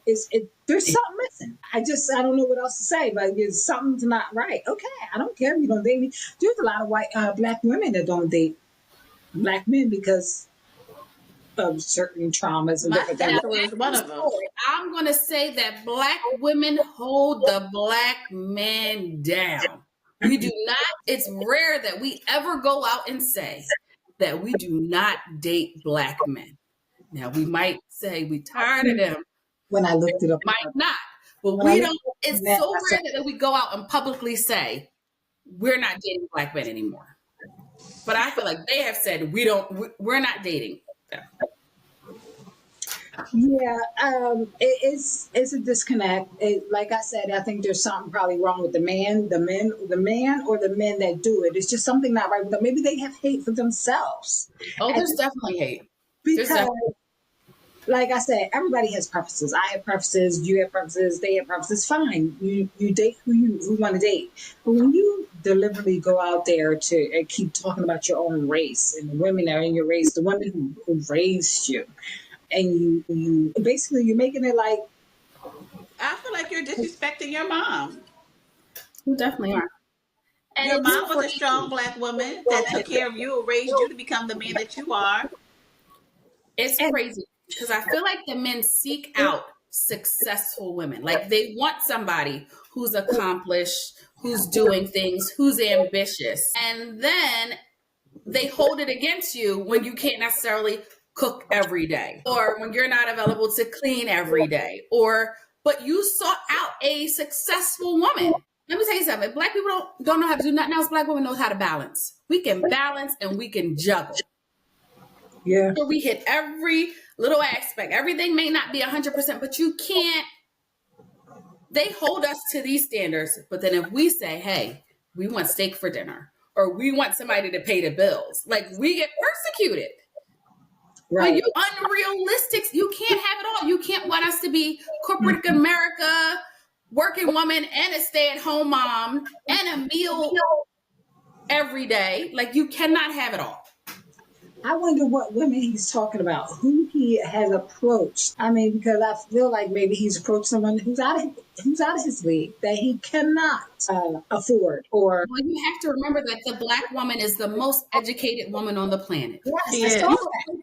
There's something missing. I don't know what else to say, but something's not right. Okay, I don't care if you don't date me. There's a lot of black women that don't date black men because of certain traumas and different things. Was one of them. I'm going to say that black women hold the black men down. We do not, it's rare that we ever go out and say that we do not date black men. Now, we might say we tired of them. When I looked it up. Might not. But we don't It's so rare that we go out and publicly say we're not dating black men anymore. But I feel like they have said we're not dating them. Yeah, it's a disconnect. Like I said, I think there's something probably wrong with the man, or the men that do it. It's just something not right with them. Maybe they have hate for themselves. Oh, there's definitely hate. Because, like I said, everybody has preferences. I have preferences. You have preferences. They have preferences. Fine, you date who want to date. But when you deliberately go out there to and keep talking about your own race and the women that are in your race, the women who raised you, and you basically you're making it like, I feel like you're disrespecting your mom. You definitely are. And your mom was a strong black woman that took care of you, raised you to become the man that you are. It's crazy because I feel like the men seek out successful women. Like they want somebody who's accomplished, who's doing things, who's ambitious. And then they hold it against you when you can't necessarily cook every day, or when you're not available to clean every day, but you sought out a successful woman. Let me tell you something. Black people don't know how to do nothing else. Black women know how to balance. We can balance and we can juggle. Yeah. So we hit every little aspect. Everything may not be 100%, but you can't. They hold us to these standards. But then if we say, hey, we want steak for dinner, or we want somebody to pay the bills, like we get persecuted. Right. But you unrealistic. You can't have it all. You can't want us to be corporate America, working woman, and a stay-at-home mom, and a meal every day. Like you cannot have it all. I wonder what women he's talking about, who he has approached. I mean, because I feel like maybe he's approached someone who's out of his league that he cannot afford. Or well, you have to remember that the black woman is the most educated woman on the planet. Yes,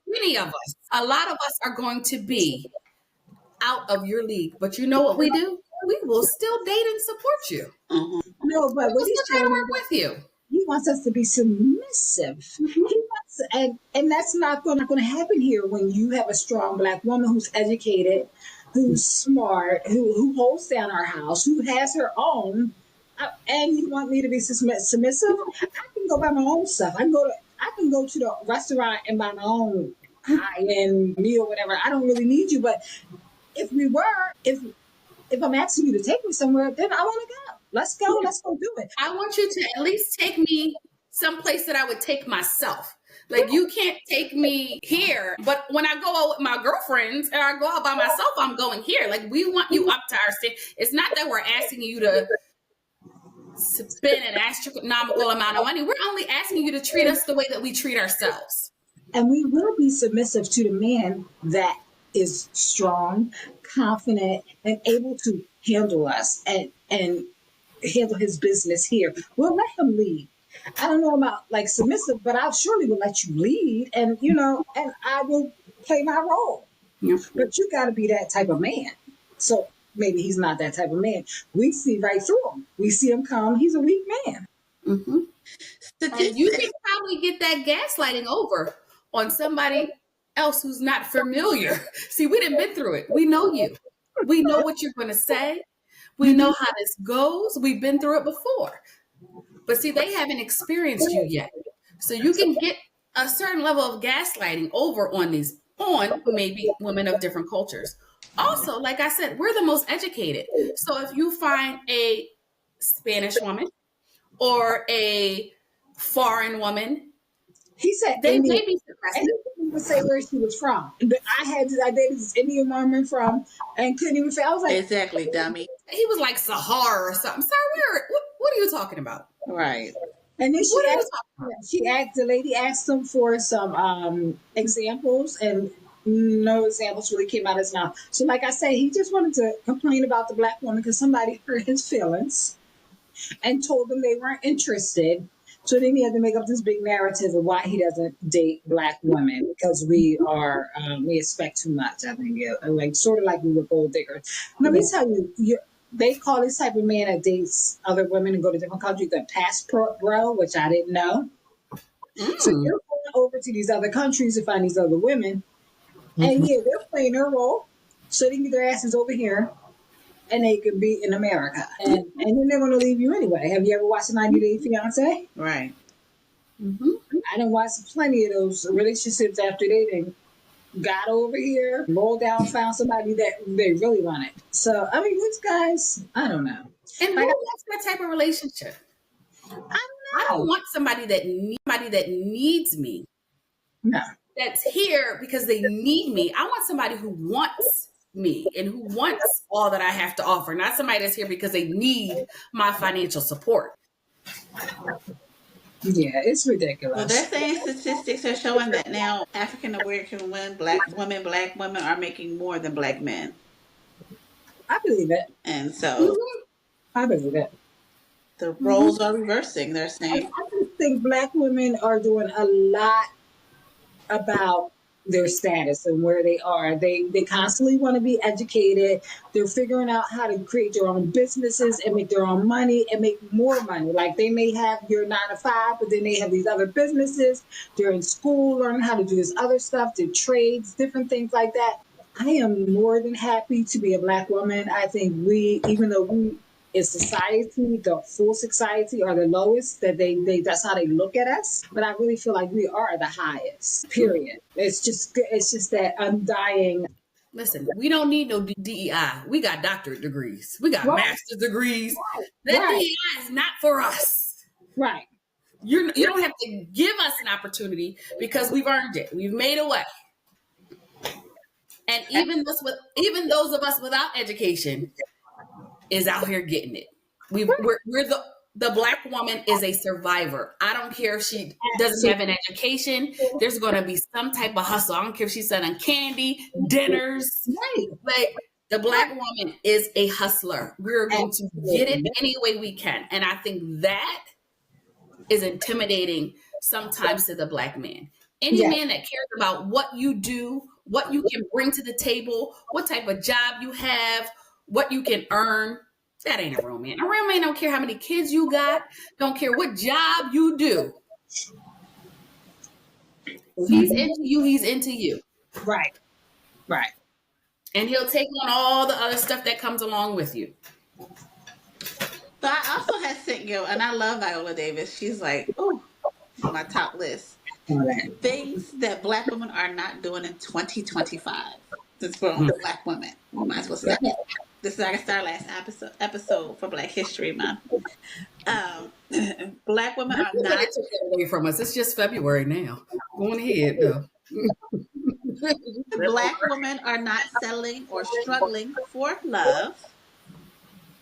many of us, a lot of us are going to be out of your league. But you know what we do? We will still date and support you. Mm-hmm. No, but what he's trying to work with you. He wants us to be submissive. Mm-hmm. He wants, and that's not going to happen here when you have a strong black woman who's educated, who's smart, who holds down our house, who has her own. And you want me to be submissive? I can go buy my own stuff. I can go to the restaurant and buy my own high-end meal, whatever. I don't really need you. But if I'm asking you to take me somewhere, then I want to go. Let's go do it. I want you to at least take me someplace that I would take myself. Like you can't take me here, but when I go out with my girlfriends and I go out by myself, I'm going here. Like we want you up to our state. It's not that we're asking you to spend an astronomical amount of money. We're only asking you to treat us the way that we treat ourselves. And we will be submissive to the man that is strong, confident, and able to handle us and handle his business here. We'll let him lead. I don't know about like submissive, but I surely will let you lead, and and I will play my role. Yeah. But you got to be that type of man. So maybe he's not that type of man. We see right through him. We see him come. He's a weak man. Mm-hmm. And you can probably get that gaslighting over on somebody else who's not familiar. See, we done been through it. We know you. We know what you're going to say. We know how this goes. We've been through it before. But see, they haven't experienced you yet. So you can get a certain level of gaslighting over on maybe women of different cultures. Also, like I said, we're the most educated. So if you find a Spanish woman or a foreign woman, he said they may be would say where she was from. But I dated this Indian woman from, and couldn't even say. I was like, exactly, dummy. He was like Sahara or something. Sir, what are you talking about? Right. And then the lady asked him for some examples, and no examples really came out of his mouth. So like I say, he just wanted to complain about the black woman because somebody hurt his feelings and told them they weren't interested. So then he had to make up this big narrative of why he doesn't date black women, because we expect too much. I think like sort of like we were gold diggers. Let me tell you, they call this type of man that dates other women and go to different countries the passport bro, which I didn't know. So you're going over to these other countries to find these other women, and they're playing their role, so they can get their asses over here and they could be in America. And then they're going to leave you anyway. Have you ever watched a 90 Day Fiance? Right. I done watched plenty of those relationships after they done got over here, rolled down, found somebody that they really wanted. So, I mean, these guys, I don't know. And who Like, wants that type of relationship? I I don't don't know. want somebody that needs me, No. that's here because they need me. I want somebody who wants me and who wants all that I have to offer, not somebody that's here because they need my financial support. Yeah, it's Well, ridiculous. they're saying statistics are showing that now African American women, black women are making more than black men. I believe it. And so Mm-hmm. I believe it. the Mm-hmm. roles are reversing, they're saying. I just think black women are doing a lot about their status and where they are. They constantly want to be educated. They're figuring out how to create their own businesses and make their own money and make more money. Like they may have your 9 to 5, but then they have these other businesses. They're in school learning how to do this other stuff, their trades, different things like that. I am more than happy to be a black woman. I think we, even though we in society, the full society are the lowest, that they that's how they look at us. But I really feel like we are the highest. Period. It's just that undying. Listen, we don't need no DEI. We got doctorate degrees. We got Right, master's degrees. That right, DEI is not for us. right. You don't have to give us an opportunity because we've earned it. We've made a way. And even those of us without education is out here getting it. We're the black woman is a survivor. I don't care if she doesn't So, have an education. There's going to be some type of hustle. I don't care if she's selling candy, dinners. right, Like the black woman is a hustler. We're going to get it absolutely. any way we can, and I think that is intimidating sometimes to the black man. Any Yeah, man that cares about what you do, what you can bring to the table, what type of job you have, what you can earn, that ain't a real man. A real man don't care how many kids you got, don't care what job you do. If he's into you, he's into you. right, right. And he'll take on all the other stuff that comes along with you. So I also had sent you, and I love Viola Davis. She's like, oh, my top list. All that. Things that black women are not doing in 2025. This is for black women. We might as well start. This is our last episode for Black History Month. Black women are They not. took that away from us. It's just February now. Go on ahead, though. Black women are not settling or struggling for love.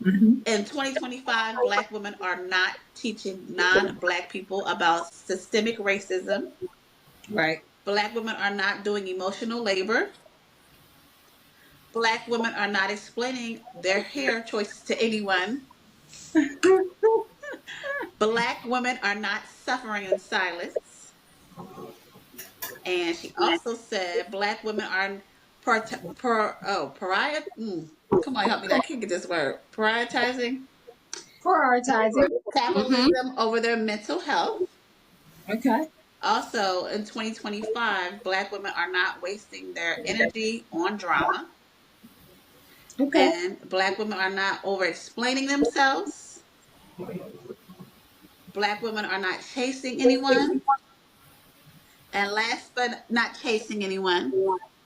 Mhm. In 2025, black women are not teaching non-black people about systemic racism. Right. Black women are not doing emotional labor. Black women are not explaining their hair choices to anyone. Black women are not suffering in silence. And she also said black women are pariah. Come on, help me. I can't get this word. Prioritizing Prioritizing. Mm-hmm. capitalism over their mental health. Okay. Also, in 2025, black women are not wasting their energy on drama. Okay. And black women are not over explaining themselves. Black women are not chasing anyone. And last but not chasing anyone.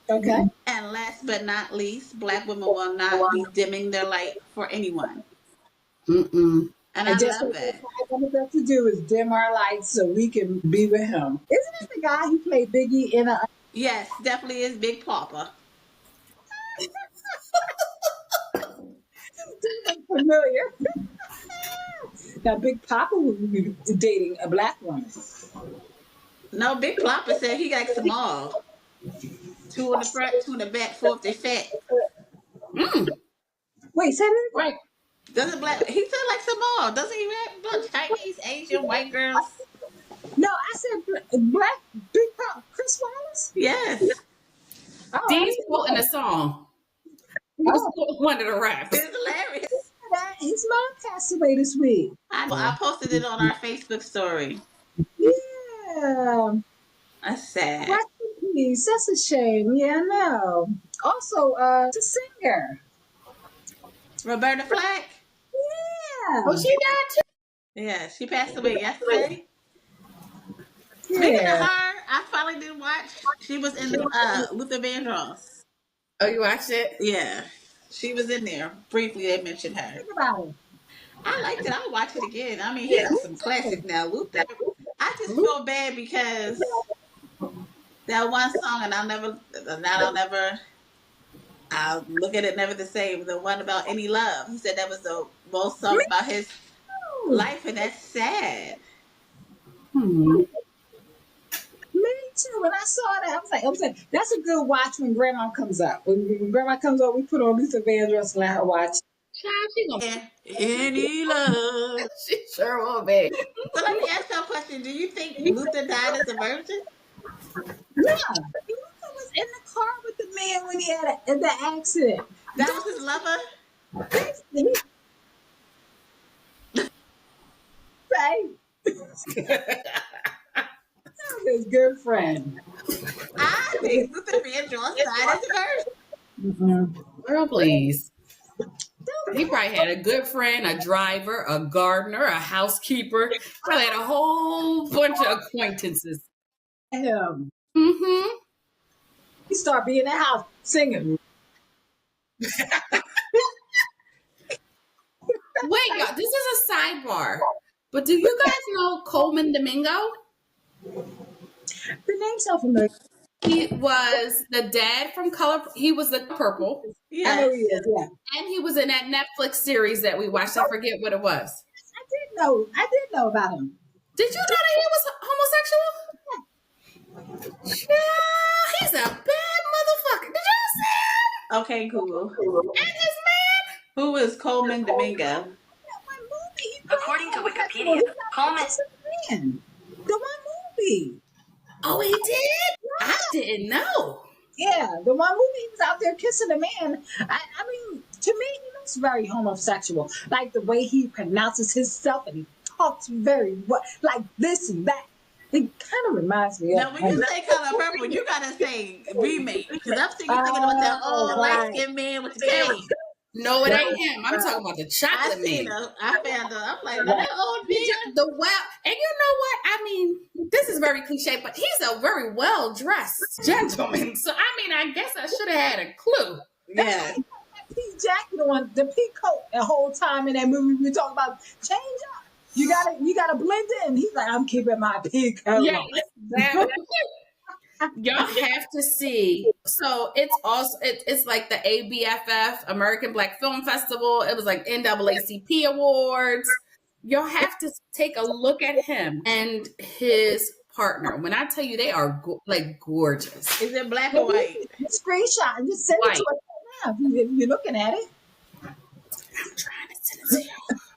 Okay. And last but not least, black women will not be dimming their light for anyone. Mm-mm. And And I just love what that. God wanted us to do is dim our lights so we can be with Him. Isn't it the guy who played Biggie in a? Yes, definitely is Big Papa. Familiar. Now, Big Papa would be dating a black woman. No, Big Papa said he likes them all. Two in the front, two in the back, four if they fat. Mm. Wait, say that again. Right. Doesn't black he said likes them all. Doesn't he rap about Chinese, Asian, white girls? No, I said black Big Papa. Chris Wallace. Yes. Oh, Dean's quoting a song. He was oh, quoting one of the raps. It's hilarious. that his mom passed away this week. I posted it on our Facebook story. Yeah. That's sad. Rest in peace. That's a shame. Yeah, I know. Also, the singer. Roberta Flack. Oh, Yeah. she died too. Yeah, she passed away yesterday. Speaking of Yeah. her, I finally did watch. She was in Luther Vandross. Oh, you watched it? Yeah, she was in there briefly. They mentioned her. Think about it. I liked it. I'll watch it again. I mean, he got some classics now. Luther. I just Luke. feel bad because that one song, and I'll look at it never the same. The one about Any Love. He said that was the most song Me about his too. life, and that's sad. Hmm. Me too. When I saw that, I was like, that's a good watch when Grandma comes up. When Grandma comes up, we put on Luther Vandross and let her watch. Child, she gonna. Yeah, Any Love. She sure will be. So let me ask you a question. Do you think Luther died as a virgin? Yeah. Luther was in the car with the man when he had the accident. That was his lover? He right. His good friend. I think Luther Vandross died as a virgin. Mm-hmm. Girl, please. He probably had a good friend, a driver, a gardener, a housekeeper. Probably had a whole bunch of acquaintances. Him. Mm-hmm. He started being in the house singing. Wait, y'all, this is a sidebar. But do you guys know Coleman Domingo? The name's so familiar. He was the dad from Color. He was the Purple, I know he Yes. is. Yeah. and he was in that Netflix series that we watched. I forget what it was. I did know about him. Did you know that he was homosexual? Yeah, he's a bad motherfucker. Did you see Okay, Google. him? And his man. Who is Coleman Domingo? That one movie. According to Wikipedia, Coleman. Man, the one movie. Oh, he did. I didn't know. Yeah, the one movie he was out there kissing a man. I mean, to me, he looks very homosexual. Like the way he pronounces himself and he talks very well, like this and that. It kind of reminds me of. Now, when you say Color Purple, you gotta say remake. Because I'm thinking about that old light skinned man with the cane. No, it ain't him. I'm talking about the I chocolate seen man. him. I found him. I'm like, no, that old man. The well, and you know what? I mean, this is very cliche, but he's a very well dressed gentleman. So I mean, I guess I should have had a clue. Yeah. Pea jacket on, the pea coat the whole time in that movie. We talk about change up. You gotta blend in. He's like, I'm keeping my pea coat Yeah, on. exactly. Y'all have to see. So it's also it's like the ABFF American Black Film Festival. It was like NAACP awards. Y'all have to take a look at him and his partner. When I tell you they are like gorgeous. Is it black or white? Just screenshot and just send it to us right now if you're looking at it. I'm trying to send it to you.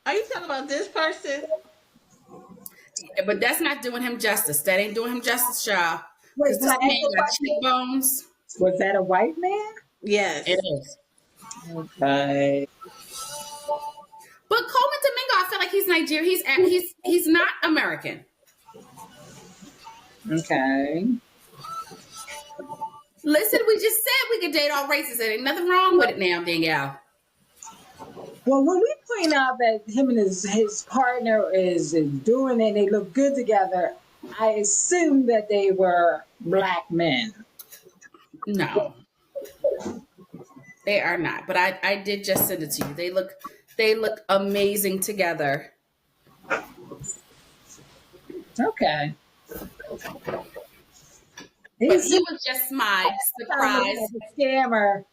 Are you talking about this person? But that's not doing him justice. That ain't doing him justice, y'all. Wait, Because this so man got cheekbones. was that a white man? Yes. It is. Okay. But Coleman Domingo, I feel like he's Nigerian. He's not American. Okay. Listen, we just said we could date all races. There ain't nothing wrong with it now, Danielle. Well, when we point out that him and his partner is doing it, they look good together. I assume that they were black men. No, they are not. But I did just send it to you. They look amazing together. Okay. But he was just my surprise. A scammer.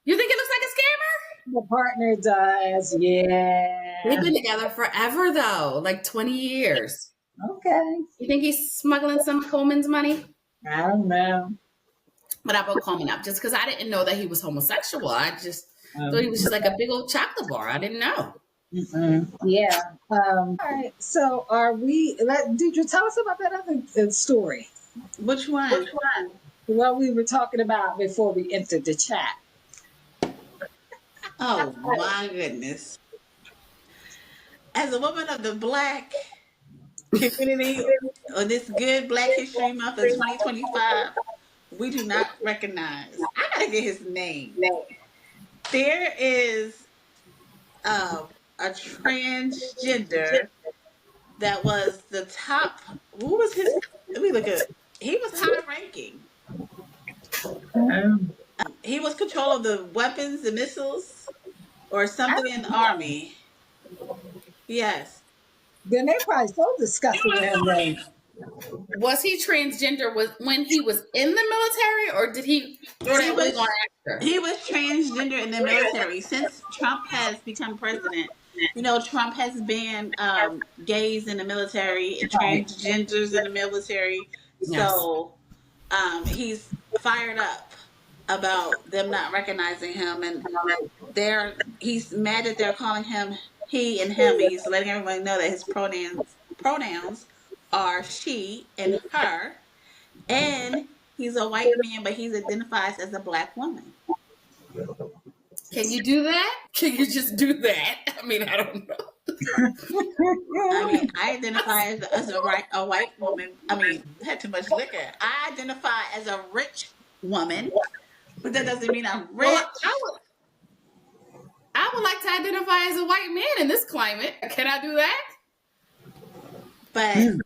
You think it looks like a scammer? The partner does, yeah. They've been together forever though, like 20 years. Okay. You think he's smuggling some Coleman's money? I don't know. But I brought Coleman up just because I didn't know that he was homosexual. I just thought he was just like a big old chocolate bar. I didn't know. Yeah. All right. So are we? Did you tell us about that other story? Which one? What we were talking about before we entered the chat. Oh my goodness. As a woman of the black community on this good Black History Month of 2025, we do not recognize. I gotta get his name. There is a transgender that was the top. Who was his? Let me look at it. He was high ranking. Um, He was control of the weapons, the missiles, or something in the army. Yes, then they probably so disgusted with him then. Was he transgender was when he was in the military, or did he throw he that wig on was. after? He was transgender in the military. Since Trump has become president, Trump has banned gays in the military and Right. transgenders in the military. Yes. So he's fired up about them not recognizing him, and he's mad that they're calling him he and him. He's letting everyone know that his pronouns are she and her, and he's a white man, but he identifies as a black woman. Can you do that? Can you just do that? I mean, I don't know. I mean, I identify as a white woman. I mean, I had too much liquor. I identify as a rich woman, but that doesn't mean I'm rich. Well, I would like to identify as a white man in this climate. Can I do that? But U.S.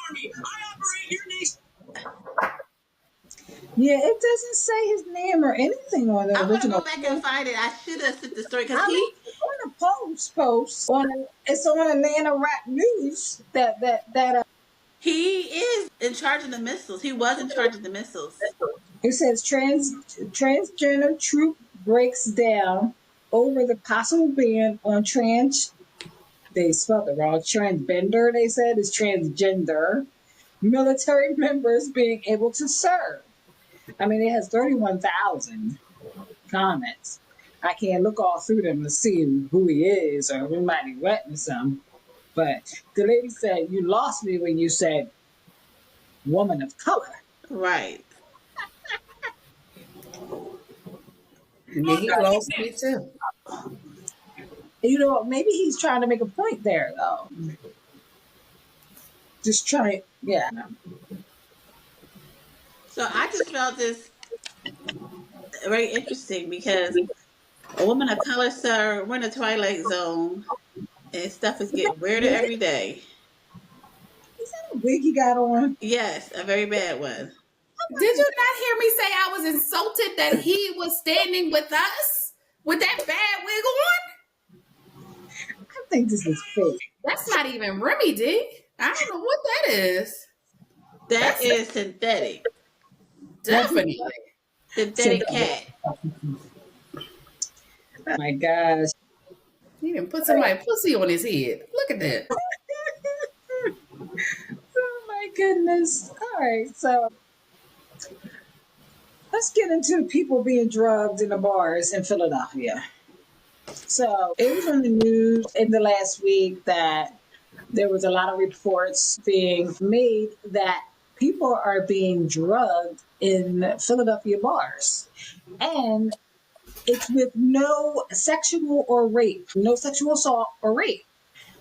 Army, I operate your nation. Yeah, it doesn't say his name or anything on the I'm gonna original. go back and find it. I should have sent the story because I mean, on the post on it's on Atlanta Rap News that he is in charge of the missiles. He was in charge of the missiles. it says transgender troop breaks down over the possible ban on trans. They spelled it wrong. Transgender, they said, is transgender. Military members being able to serve. I mean, it has 31,000 comments. I can't look all through them to see who he is or who might be wetting some. But the lady said, "You lost me when you said woman of color." Right. Yeah, he lost me too. Maybe he's trying to make a point there, though. Just trying, yeah. So I just felt this very interesting because a woman of color, sir, we're in the twilight zone, and stuff is getting weirder every day. Is that a wig he got on? Yes, a very bad one. Did you not hear me say I was insulted that he was standing with us with that bad wig on? I think this is fake. That's not even Remy D. I don't know what that is. That is synthetic. Definitely. Synthetic cat. Oh my gosh. He didn't put somebody's pussy on his head. Look at that. Oh my goodness. All right, so let's get into people being drugged in the bars in Philadelphia. So it was on the news in the last week that there was a lot of reports being made that people are being drugged in Philadelphia bars. And it's with no sexual assault or rape.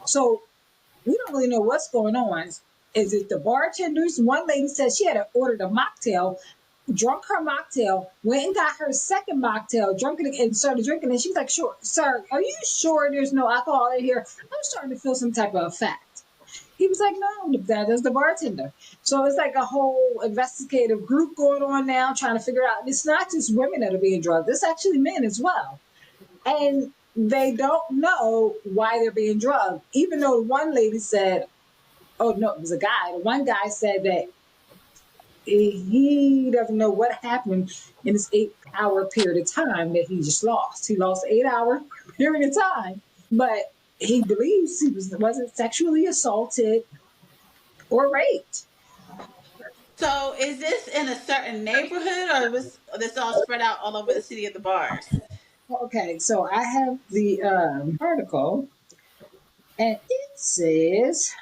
So we don't really know what's going on. Is it the bartenders? One lady said she had ordered a mocktail, drunk her mocktail, went and got her second mocktail, drunk it and started drinking it. She was like, "Sure, sir, are you sure there's no alcohol in here? I'm starting to feel some type of effect." He was like, "No, that is the bartender." So it's like a whole investigative group going on now, trying to figure out. It's not just women that are being drugged; it's actually men as well, and they don't know why they're being drugged. Even though one lady said, "Oh no, it was a guy." The one guy said that he doesn't know what happened in this 8-hour period of time that he just lost. He lost an 8-hour period of time, but he believes he wasn't sexually assaulted or raped. So is this in a certain neighborhood, or was this all spread out all over the city of the bars? Okay, so I have the article, and it says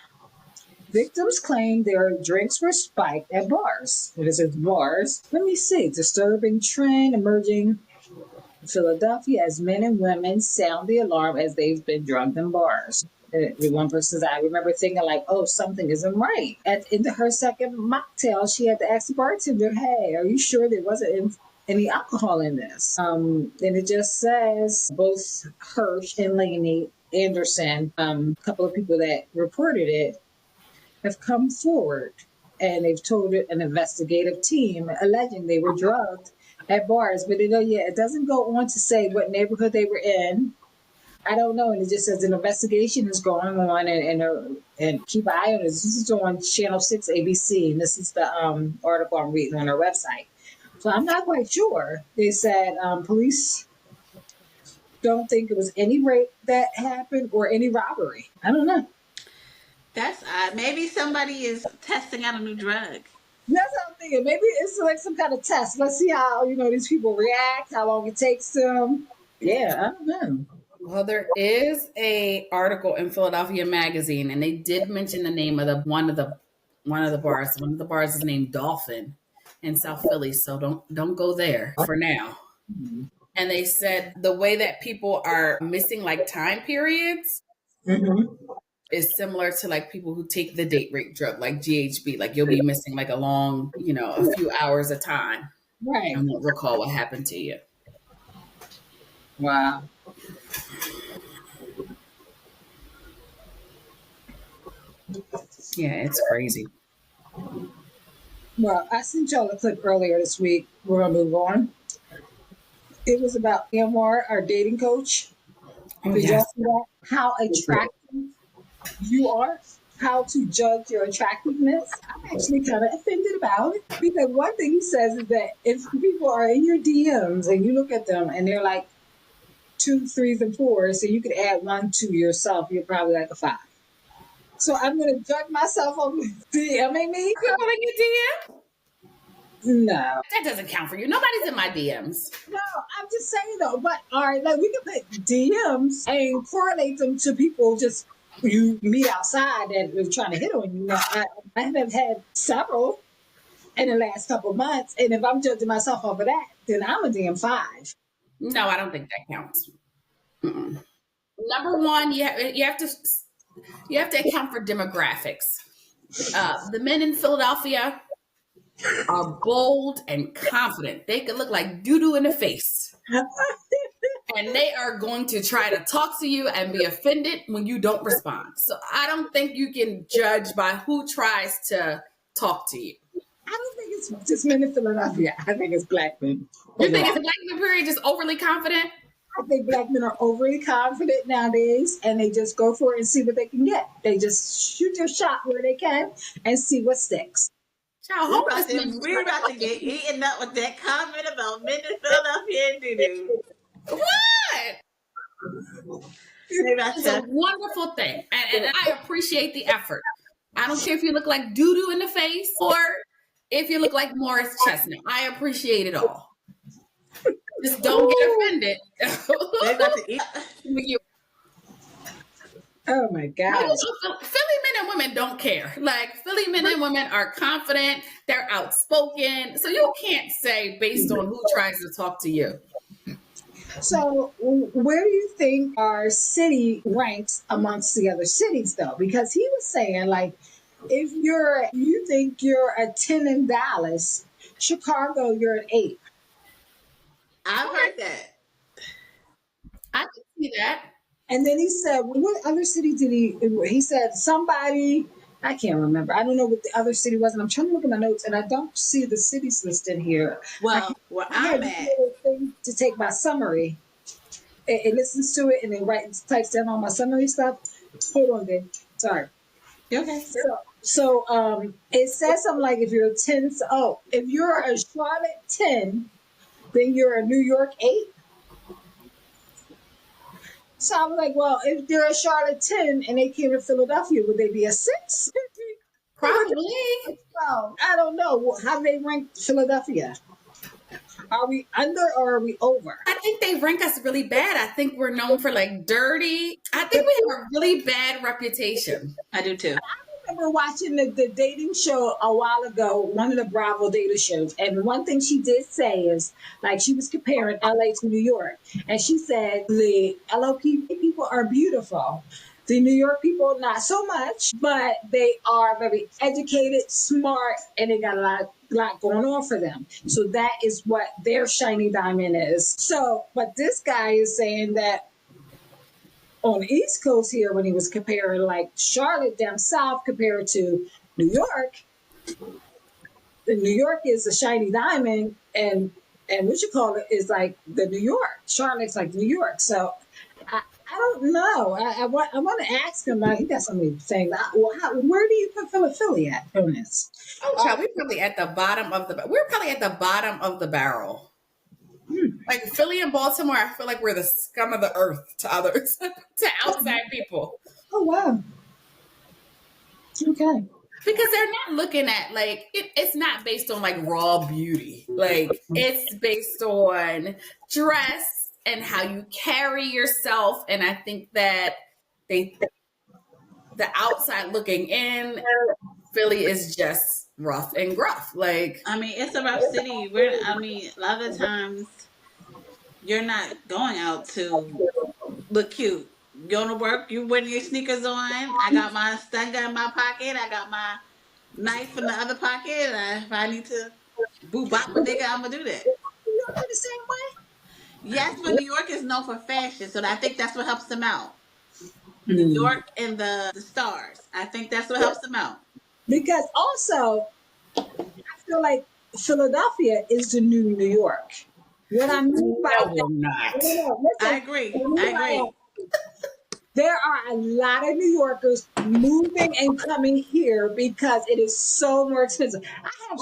victims claim their drinks were spiked at bars. It says bars. Let me see. Disturbing trend emerging in Philadelphia as men and women sound the alarm as they've been drugged in bars. One person said, "I remember thinking like, oh, something isn't right." Into her second mocktail, she had to ask the bartender, "Hey, are you sure there wasn't any alcohol in this. And it just says both Hirsch and Lainey Anderson, a couple of people that reported it, have come forward and they've told an investigative team alleging they were drugged at bars. But it doesn't go on to say what neighborhood they were in. I don't know, and it just says an investigation is going on, and keep an eye on this. This is on Channel 6 ABC, and this is the article I'm reading on their website. So I'm not quite sure. They said police don't think it was any rape that happened or any robbery. I don't know. That's odd. Maybe somebody is testing out a new drug. That's what I'm thinking. Maybe it's like some kind of test. Let's see how these people react, how long it takes them. Yeah, I don't know. Well, there is a article in Philadelphia Magazine, and they did mention the name of one of the bars. One of the bars is named Dolphin in South Philly, so don't go there for now. Mm-hmm. And they said the way that people are missing like time periods is similar to like people who take the date rape drug, like GHB. Like you'll be missing like a long, a few hours of time, right? And won't recall what happened to you. Wow. Yeah, it's crazy. Well, I sent y'all a clip earlier this week. We're going to move on. It was about Anwar, our dating coach. Oh, Did y'all see that? How attractive you are, how to judge your attractiveness. I'm actually kind of offended about it, because one thing he says is that if people are in your DMs and you look at them and they're like 2, 3s, and 4s, so you could add 1 to yourself, you're probably like a 5. So I'm going to judge myself on DMing me. People in your DM? No. That doesn't count for you. Nobody's in my DMs. No, I'm just saying though. But all right, like we can put DMs and correlate them to people just you meet outside that are trying to hit on you. Now, I have had several in the last couple of months, and if I'm judging myself off of that, then I'm a damn 5. No, I don't think that counts. Mm-mm. Number one, you have to account for demographics. The men in Philadelphia are bold and confident. They can look like doo-doo in the face. And they are going to try to talk to you and be offended when you don't respond. So I don't think you can judge by who tries to talk to you. I don't think it's just men in Philadelphia. I think it's black men. You think it's a black men period just overly confident? I think black men are overly confident nowadays, and they just go for it and see what they can get. They just shoot their shot where they can and see what sticks. We're about to get eaten up with that comment about men in Philadelphia and doo-doo. What? It's a wonderful thing, and I appreciate the effort. I don't care if you look like doo-doo in the face or if you look like Morris Chestnut. I appreciate it all. Just don't get offended. They're about to eat. Oh my God. Philly men and women don't care. Like Philly men and women are confident, they're outspoken. So you can't say based on who tries to talk to you. So where do you think our city ranks amongst the other cities though? Because he was saying like if you think you're a 10 in Dallas, Chicago, you're an 8. I've heard that. I can see that. And then he said, what other city did he said somebody, I can't remember. I don't know what the other city was. And I'm trying to look at my notes and I don't see the cities listed here. Well, where I'm at. Thing to take my summary. It listens to it and then types down all my summary stuff. Hold on, babe. Sorry. Okay. So it says something like if you're a 10, if you're a Charlotte 10, then you're a New York 8. So I was like, well, if they're a Charlotte 10 and they came to Philadelphia, would they be a 6? Probably. Well, I don't know. How do they rank Philadelphia? Are we under or are we over? I think they rank us really bad. I think we're known for like dirty. I think we have a really bad reputation. I do too. I remember watching the dating show a while ago, one of the Bravo dating shows. And one thing she did say is, like, she was comparing LA to New York. And she said, the LOP people are beautiful. The New York people, not so much, but they are very educated, smart, and they got a lot of lot going on for them. So that is what their shiny diamond is. So, but this guy is saying that on the East Coast here, when he was comparing like Charlotte down south compared to New York, New York is a shiny diamond, and what you call it is like the New York. Charlotte's like New York. So I don't know. I want to ask him. He got something saying. Well, where do you put Philly at on this? Oh, child, we're probably at the bottom of the barrel. Like Philly and Baltimore, I feel like we're the scum of the earth to others, to outside people. Oh wow. Okay. Because they're not looking at like it's not based on like raw beauty. Like it's based on dress and how you carry yourself. And I think that the outside looking in, Philly is just rough and gruff. Like I mean, it's a rough city. A lot of the times you're not going out to look cute. Going to work, you wearing your sneakers on. I got my stun gun in my pocket. I got my knife in the other pocket. And if I need to boo bop a nigga, I'm gonna do that. New York the same way. Yes, but New York is known for fashion, so I think that's what helps them out. New York and the stars. I think that's what helps them out. Because also, I feel like Philadelphia is the new New York. What I mean by no, we're not. listen, I agree. there are a lot of New Yorkers moving and coming here because it is so more expensive. I have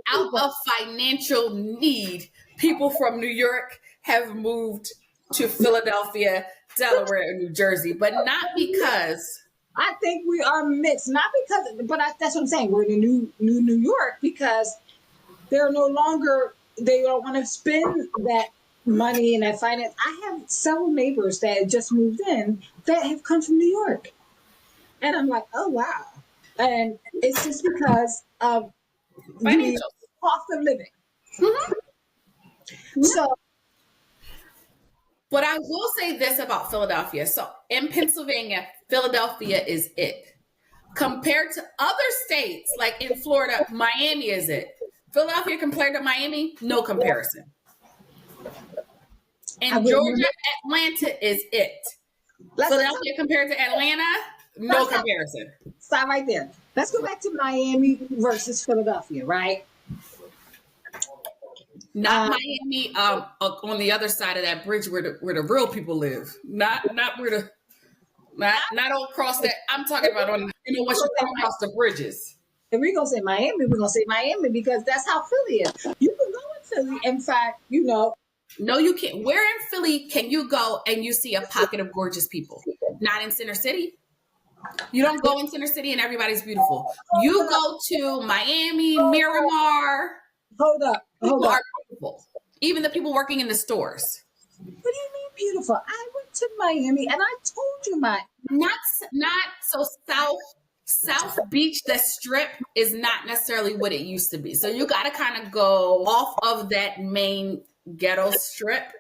Out of financial need, people from New York have moved to Philadelphia, Delaware, and New Jersey, but not because. I think we are mixed, not because, but that's what I'm saying. We're in the New York because they're no longer. They don't want to spend that money and that finance. I have several neighbors that just moved in that have come from New York, and I'm like, oh wow, and it's just because of the cost of living. Mm-hmm. So. But I will say this about Philadelphia. So in Pennsylvania, Philadelphia is it. Compared to other states, like in Florida, Miami is it. Philadelphia compared to Miami, no comparison. And Georgia, Atlanta is it. Philadelphia compared to Atlanta, no comparison. Stop right there. Let's go back to Miami versus Philadelphia, right? Not Miami, on the other side of that bridge where the real people live. Not across that. I'm talking about on once you come across the bridges. If we're gonna say Miami, we're gonna say Miami because that's how Philly is. You can go in Philly, in fact, No, you can't. Where in Philly can you go and you see a pocket of gorgeous people? Not in Center City. You don't go in Center City and everybody's beautiful. You go to Miami, Miramar. Hold up. Are beautiful. Even the people working in the stores. What do you mean beautiful? I went to Miami and I told you not so South Beach, the strip is not necessarily what it used to be. So you got to kind of go off of that main ghetto strip.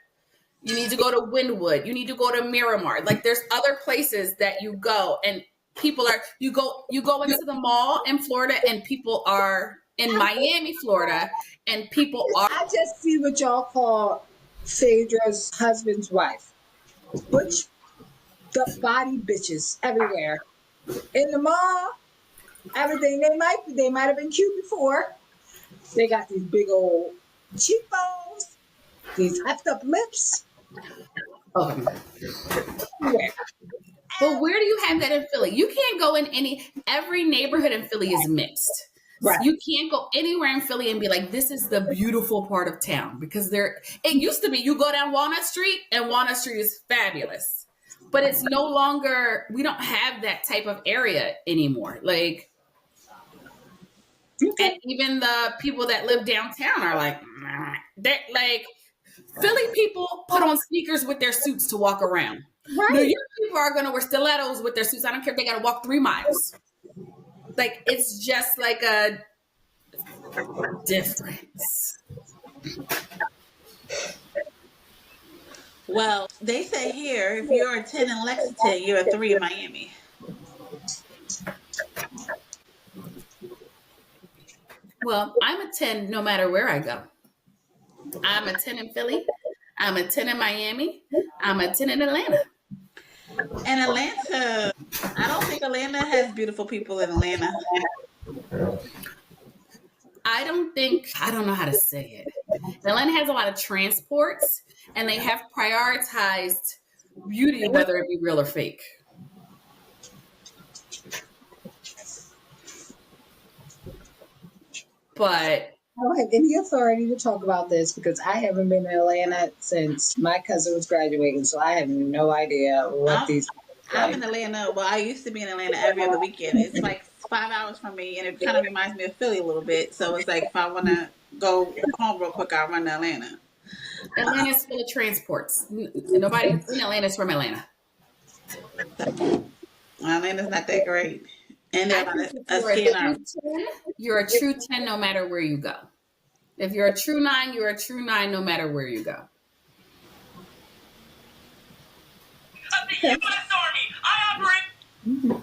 You need to go to Wynwood. You need to go to Miramar. Like there's other places that you go and people are, you go into the mall in Florida and people are in Miami, Florida, and people are. I just see what y'all call Phaedra's husband's wife. Butch, the body bitches everywhere. In the mall, everything they might have been cute before. They got these big old cheekbones, these effed up lips. Oh. But where do you have that in Philly? You can't go in every neighborhood in Philly is mixed. Right. You can't go anywhere in Philly and be like, this is the beautiful part of town because it used to be you go down Walnut Street and Walnut Street is fabulous, but it's no longer, we don't have that type of area anymore. Like, and even the people that live downtown are like, that like Philly people put on sneakers with their suits to walk around. Right. New York people are going to wear stilettos with their suits. I don't care if they got to walk 3 miles. Like, it's just like a difference. Well, they say here, if you're a 10 in Lexington, you're a 3 in Miami. Well, I'm a 10 no matter where I go. I'm a 10 in Philly. I'm a 10 in Miami. I'm a 10 in Atlanta. And Atlanta, I don't think Atlanta has beautiful people in Atlanta. I don't know how to say it. Atlanta has a lot of transports and they have prioritized beauty, whether it be real or fake. But I don't have any authority to talk about this because I haven't been in Atlanta since my cousin was graduating, so I have no idea what I'm, these I'm like. in Atlanta. Well, I used to be in Atlanta every other weekend. It's like 5 hours from me, and it kind of reminds me of Philly a little bit. So it's like if I want to go home real quick, I'll run to Atlanta. Atlanta's full of transports. Nobody in Atlanta's from Atlanta. Atlanta's not that great. And there I are a think lot if of you're a true scammers. 10, you're a true 10 no matter where you go. If you're a true 9, you're a true 9 no matter where you go. Of the U.S. Army, I operate.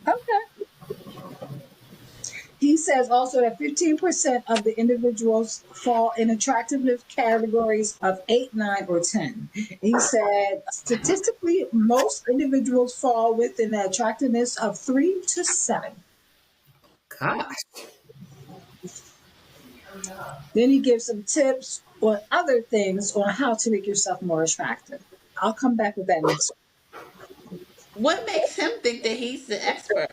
Okay. He says also that 15% of the individuals fall in attractiveness categories of 8, 9, or 10. He said statistically, most individuals fall within the attractiveness of 3 to 7. Gosh. Then he gives some tips on other things on how to make yourself more attractive. I'll come back with that next week. What makes him think that he's the expert?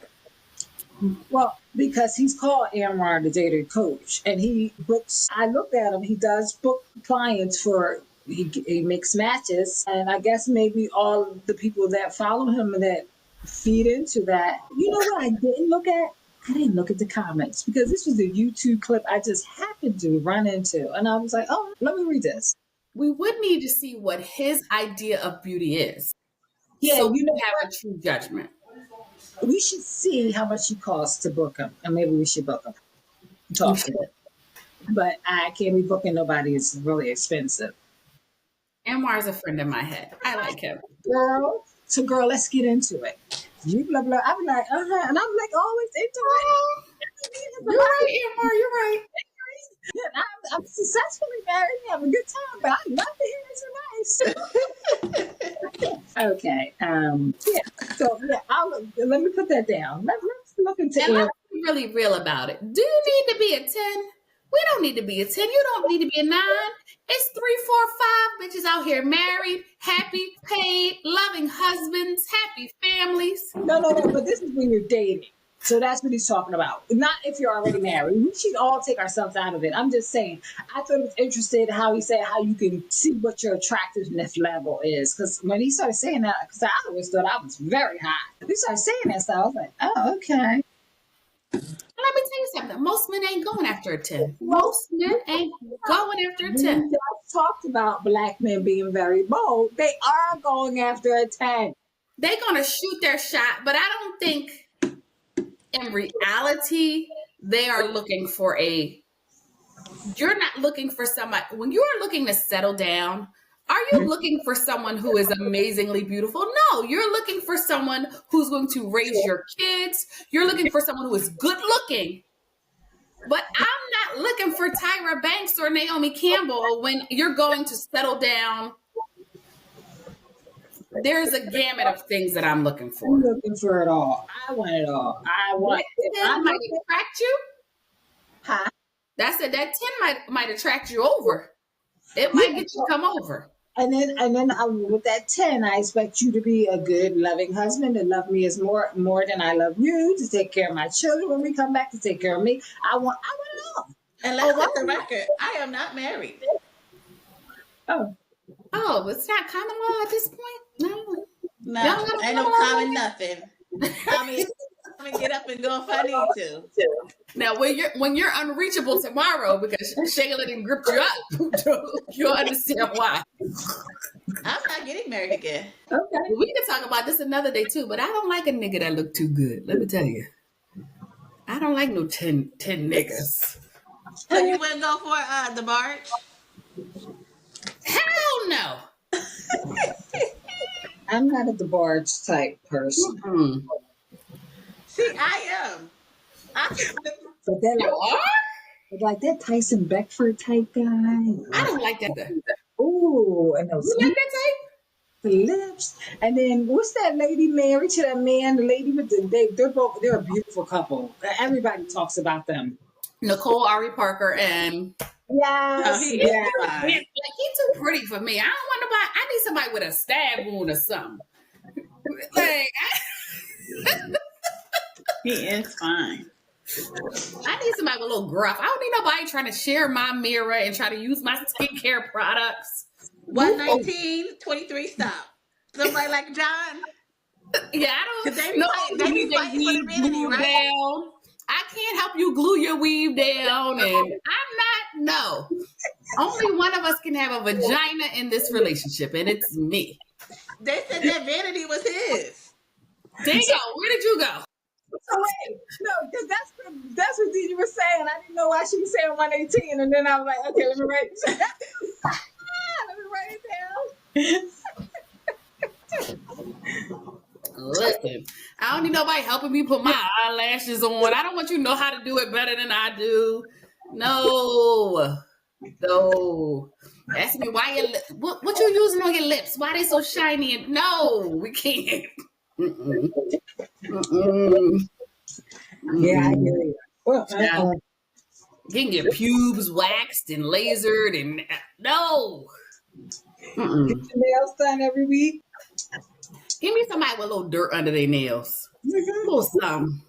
Well, because he's called Amron the dating coach, and he books. I looked at him. He does book clients for. He makes matches, and I guess maybe all the people that follow him and that feed into that. You know what I didn't look at? I didn't look at the comments because this was a YouTube clip I just happened to run into, and I was like, "Oh, let me read this." We would need to see what his idea of beauty is. Yeah, So you we know have what? a true judgment. We should see how much he costs to book him, and maybe we should book him. Talk to him. But I can't be booking nobody. It's really expensive. Anwar is a friend in my head. I like him. Girl, so girl, let's get into it. You blah blah. I'm like, and I'm like always into it. You're right, Anwar. You're right. I'm successfully married, have a good time, but I love to hear it's so nice. Okay. Yeah. So yeah, let me put that down. Let's look into And it. let's be really real about it. Do you need to be a 10? We don't need to be a 10. You don't need to be a 9. It's 3, 4, 5 bitches out here married, happy, paid, loving husbands, happy families. No. But this is when you're dating. So that's what he's talking about. Not if you're already married. We should all take ourselves out of it. I'm just saying. I thought it was interesting how he said how you can see what your attractiveness level is. Because when he started saying that, because I always thought I was very high. He started saying that stuff. I was like, oh, okay. Let me tell you something. Most men ain't going after a 10. Well, Most men ain't going after a 10. We just talked about black men being very bold. They are going after a 10. They're going to shoot their shot, but I don't think in reality they are looking for you're not looking for somebody. When you are looking to settle down, are you looking for someone who is amazingly beautiful? No, you're looking for someone who's going to raise your kids. You're looking for someone who is good looking. But I'm not looking for Tyra Banks or Naomi Campbell when you're going to settle down. There's a gamut of things that I'm looking for. I'm looking for it all. I want it all. I want it. That might attract you. Huh? That 10 might attract you over. It might get you to come over. And then with that 10, I expect you to be a good, loving husband and love me as more than I love you, to take care of my children when we come back, to take care of me. I want it all. And let's set the record. I am not married. Oh, it's not common law at this point? No, ain't no common nothing. I mean, I'm gonna get up and go if I need to. Now, when you're unreachable tomorrow because Shayla didn't grip you up, you'll understand why. I'm not getting married again. okay. We can talk about this another day too, but I don't like a nigga that look too good. Let me tell you. I don't like no 10 niggas. So you wouldn't go for the barge? Hell no. I'm not a DeBarge type person. Mm-mm. See, I am. But they're You are? like that Tyson Beckford type guy. I don't like that either. Ooh, and those You like that type? the lips. And then what's that lady married to that man? The lady with they're a beautiful couple. Everybody talks about them. Nicole Ari Parker and Oh, Yes, he yes. is fine. like he's too pretty for me. I don't want nobody. I need somebody with a stab wound or something. Like He is fine. I need somebody with a little gruff. I don't need nobody trying to share my mirror and try to use my skincare products. 119, 23, stop. Somebody like John. Yeah, I Cause don't they be know. fighting, they You be need fighting for the weave vanity, glue right? down. I can't help you glue your weave down, and I'm not. No, only one of us can have a vagina in this relationship, and it's me. They said that vanity was his. Dingo, where did you go? So wait, no, because that's what Didi was saying. I didn't know why she was saying 118, and then I was like, okay, let me write it down. Listen, I don't need nobody helping me put my eyelashes on. I don't want you to know how to do it better than I do. No, no. Ask me why what you using on your lips? Why they so shiny? And no, we can't. Mm-mm. Mm-mm. Yeah, I Mm-mm. hear you. Well, Yeah. You can get pubes waxed and lasered and no. get Mm-mm. your nails done every week. Give me somebody with a little dirt under their nails. A little something.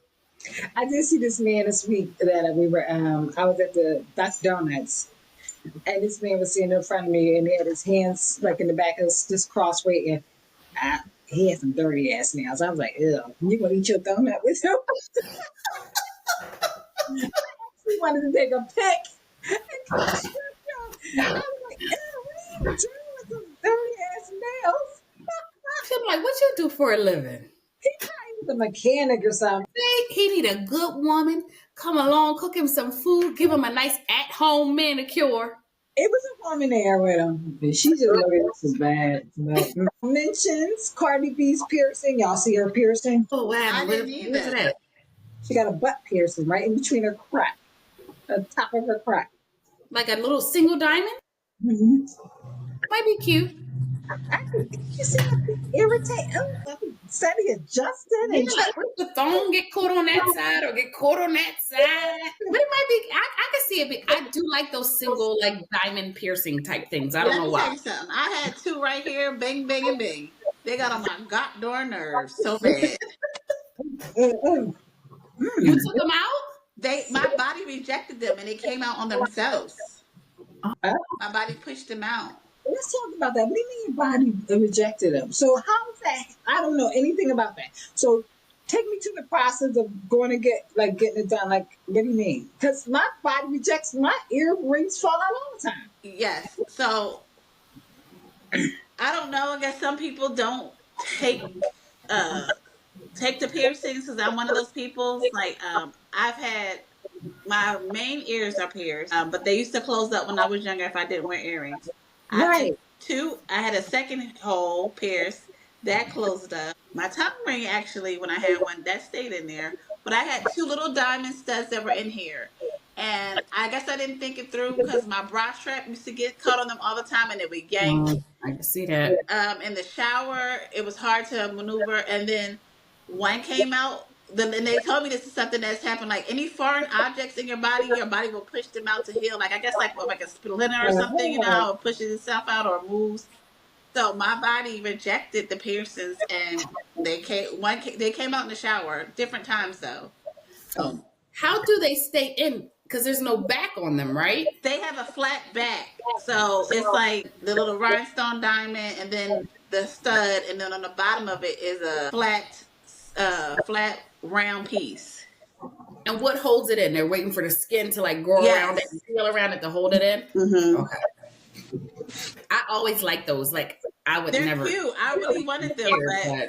I did see this man this week that we were. I was at the Dunkin' Donuts, and this man was sitting in front of me, and he had his hands like in the back of this crossway, and he had some dirty ass nails. I was like, ew, you gonna eat your donut with him? He wanted to take a pic. And I was like, ew, what are you doing with those dirty ass nails? I'm like, what you do for a living? He was a mechanic or something. He need a good woman. Come along, cook him some food, give him a nice at-home manicure. It was a woman there with him. And she just looked at this as bad. But mentions Cardi B's piercing. Y'all see her piercing? Oh wow, I didn't what's either. that? She got a butt piercing right in between her crack, the top of her crack. Like a little single diamond? Mm-hmm. Might be cute. You see that irritate? Said he adjusted Yeah, and like what if the thong get caught on that side or get caught on that side? But it might be. I can see it. I do like those single like diamond piercing type things. I don't Let know me tell why. you something. I had two right here, bang, bang, and bang. They got on my goddamn nerves so bad. mm. You took them out? My body rejected them and they came out on themselves. Uh, My body pushed them out. let's talk about that. What do you mean your body rejected him? So how is that? I don't know anything about that. So take me to the process of going to getting it done. Like, what do you mean? Because my body rejects my earrings fall out all the time. Yes. So I don't know. I guess some people don't uh take the piercings because I'm one of those people. Like I've had my main ears are pierced, but they used to close up when I was younger if I didn't wear earrings. I had Right. two. I had a second hole pierced that closed up. My tongue ring actually, when I had one, that stayed in there. But I had two little diamond studs that were in here. And I guess I didn't think it through because my bra strap used to get caught on them all the time and it would yank. I can see that. In the shower, it was hard to maneuver. And then one came out. Then and they told me this is something that's happened. Like any foreign objects in your body will push them out to heal. Like I guess like a splinter or something. You know how it pushes itself out or moves. So my body rejected the piercings, and they came out in the shower different times though. So How do they stay in? Because there's no back on them, right? they have a flat back, so it's like the little rhinestone diamond, and then the stud, and then on the bottom of it is a flat round piece. And what holds it in? They're waiting for the skin to like grow around it, Yes. peel around it to hold it in. Mm-hmm. Okay. I always like those. Like I would They're never. cute. I really wanted them, but But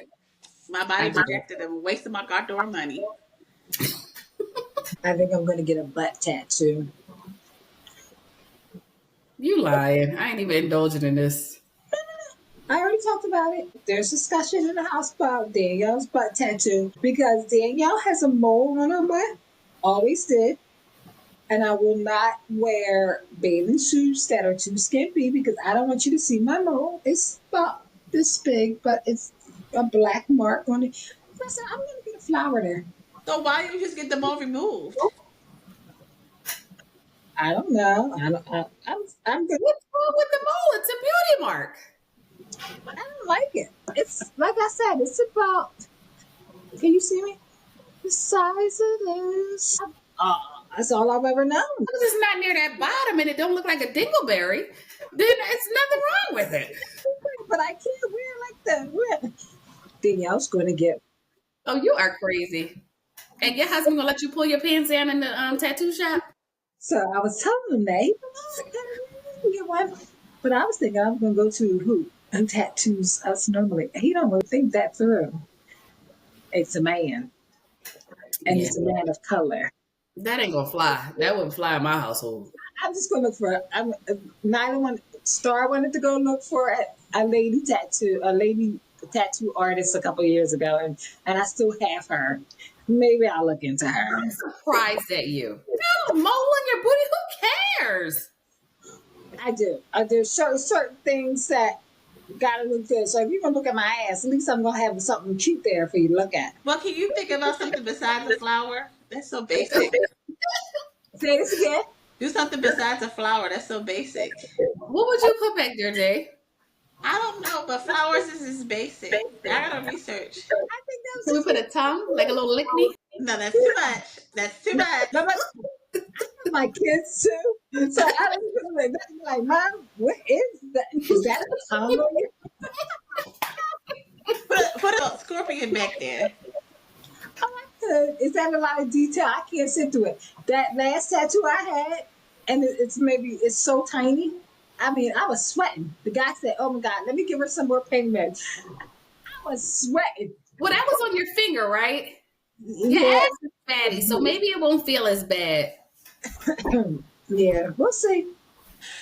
my body rejected them, wasted my goddamn money. I think I'm going to get a butt tattoo. you lying. I ain't even indulging in this. I already talked about it. There's discussion in the house about Danielle's butt tattoo because Danielle has a mole on her butt. Always did. And I will not wear bathing suits that are too skimpy because I don't want you to see my mole. It's about this big, but it's a black mark on it. So I said, I'm going to get a flower there. So why don't you just get them all removed? I don't know. I'm good. What's wrong with the mole? It's a beauty mark. I don't like it. It's like I said, it's about, can you see me? The size of this. That's all I've ever known. Because it's not near that bottom and it don't look like a dingleberry, then it's nothing wrong with it. But I can't wear it like that. Danielle's going to get. Oh, you are crazy. And your husband gonna let you pull your pants down in the tattoo shop? So I was telling him that. He was like, "Oh, get one." But I was thinking I was going to go to who tattoos us normally. He don't really think that through. It's a man. And Yeah. it's a man of color. That ain't gonna fly. That wouldn't fly in my household. I'm just going to look for. Neither one. Star wanted to go look for a lady tattoo artist a couple of years ago, and I still have her. Maybe I'll look into her. I'm surprised at you. Got a mole on your booty. Who cares? I do certain things that gotta look good. So if you're gonna look at my ass, at least I'm gonna have something cute there for you to look at. Well, can you think about something besides a flower? That's so basic. Say this again. Do something besides a flower. That's so basic. What would you put back there, Jay? I don't know, but flowers is basic. I gotta research. I think that Can we was put a tongue, like a little lick me? No, that's too much. That's too much. my kids too. So I was like, Mom, what is that? Is that a tongue on you? Put a scorpion back there. Is that a lot of detail? I can't sit through it. That last tattoo I had, and it's so tiny. I mean, I was sweating. The guy said, "Oh my God, let me give her some more pain meds." I was sweating. Well, that was on your finger, right? Your Yeah, ass is fatty, so maybe it won't feel as bad. yeah. We'll see.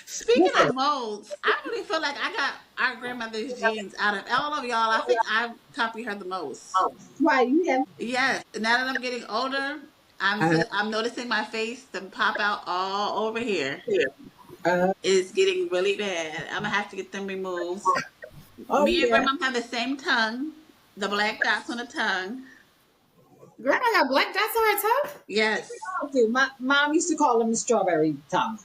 Speaking of molds, I really feel like I got our grandmother's genes out of all of y'all. I think I copy her the most. Why you have? Yes. Now that I'm getting older, I'm noticing my face to pop out all over here. It's getting really bad. I'm gonna have to get them removed. Oh Me and yeah. grandma have the same tongue, the black dots on the tongue. Grandma got black dots on her tongue? Yes. My mom used to call them the strawberry tongue.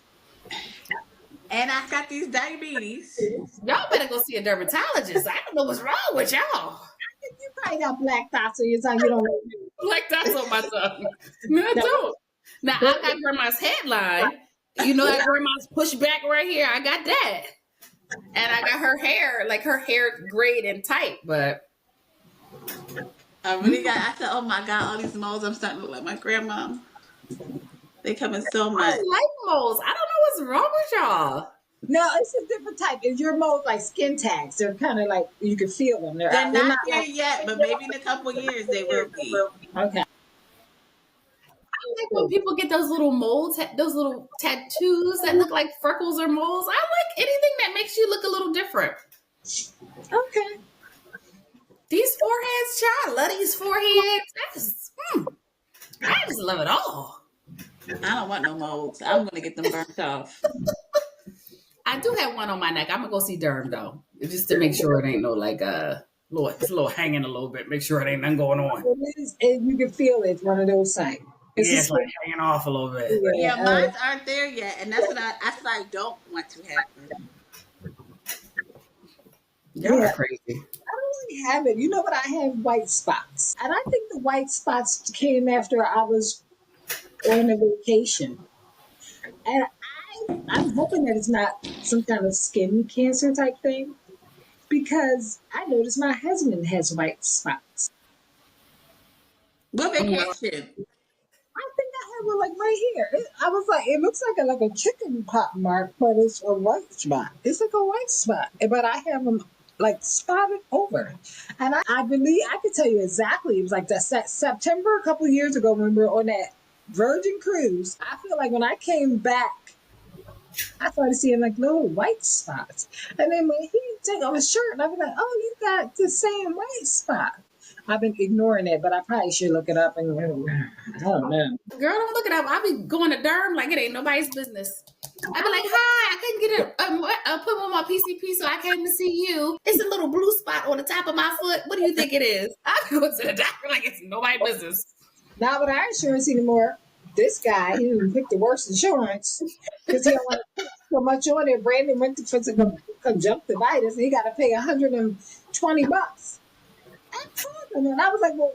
And I got these diabetes. Y'all better go see a dermatologist. I don't know what's wrong with y'all. You probably got black dots on your tongue. You don't know. Black dots on my tongue. No, I don't. Now, I got grandma's headline. You know that grandma's pushback right here? I got that. And I got her hair, like her hair grayed and tight, but I said, oh my God, all these moles, I'm starting to look like my grandma. They come in so much. I like moles. I don't know what's wrong with y'all. No, it's a different type. If your moles like skin tags, they're kind of like you can feel them. They're not here like, yet, but maybe in a couple years they will be. okay. I like when people get those little moles, those little tattoos that look like freckles or moles. I like anything that makes you look a little different. Okay. These foreheads, child, I love these foreheads. I just love it all. I don't want no moles. I'm gonna get them burnt off. I do have one on my neck. I'm gonna go see Derm though, just to make sure it ain't no like it's a little hanging a little bit. Make sure it ain't nothing going on. It is, and you can feel it. It's one of those things. It's like hanging off a little bit. Yeah, mine aren't there yet, and that's what I don't want to happen. Y'all are crazy. I don't really have it. You know what? I have white spots, and I think the white spots came after I was on a vacation, and I'm hoping that it's not some kind of skin cancer type thing, because I noticed my husband has white spots. What vacation? I think I have one like right here. I was like, it looks like a chicken pot mark, but it's a white spot. It's like a white spot, but I have them like spotted over. And I believe I could tell you exactly. It was like that September a couple of years ago when we were on that Virgin cruise. I feel like when I came back, I started seeing like little white spots. And then when he take off his shirt, and I was like, oh, you got the same white spot. I've been ignoring it, but I probably should look it up. And I don't know. Girl, don't look it up. I'll be going to Derm like it ain't nobody's business. I'd be like, hi, I couldn't get a put on my PCP, so I came to see you. It's a little blue spot on the top of my foot. What do you think it is? I go to the doctor like it's nobody's business. Not with our insurance anymore. This guy, he didn't pick the worst insurance because he don't want to put so much on it. Brandon went for some conjunctivitis and he got to pay $120. I told him, and I was like, well,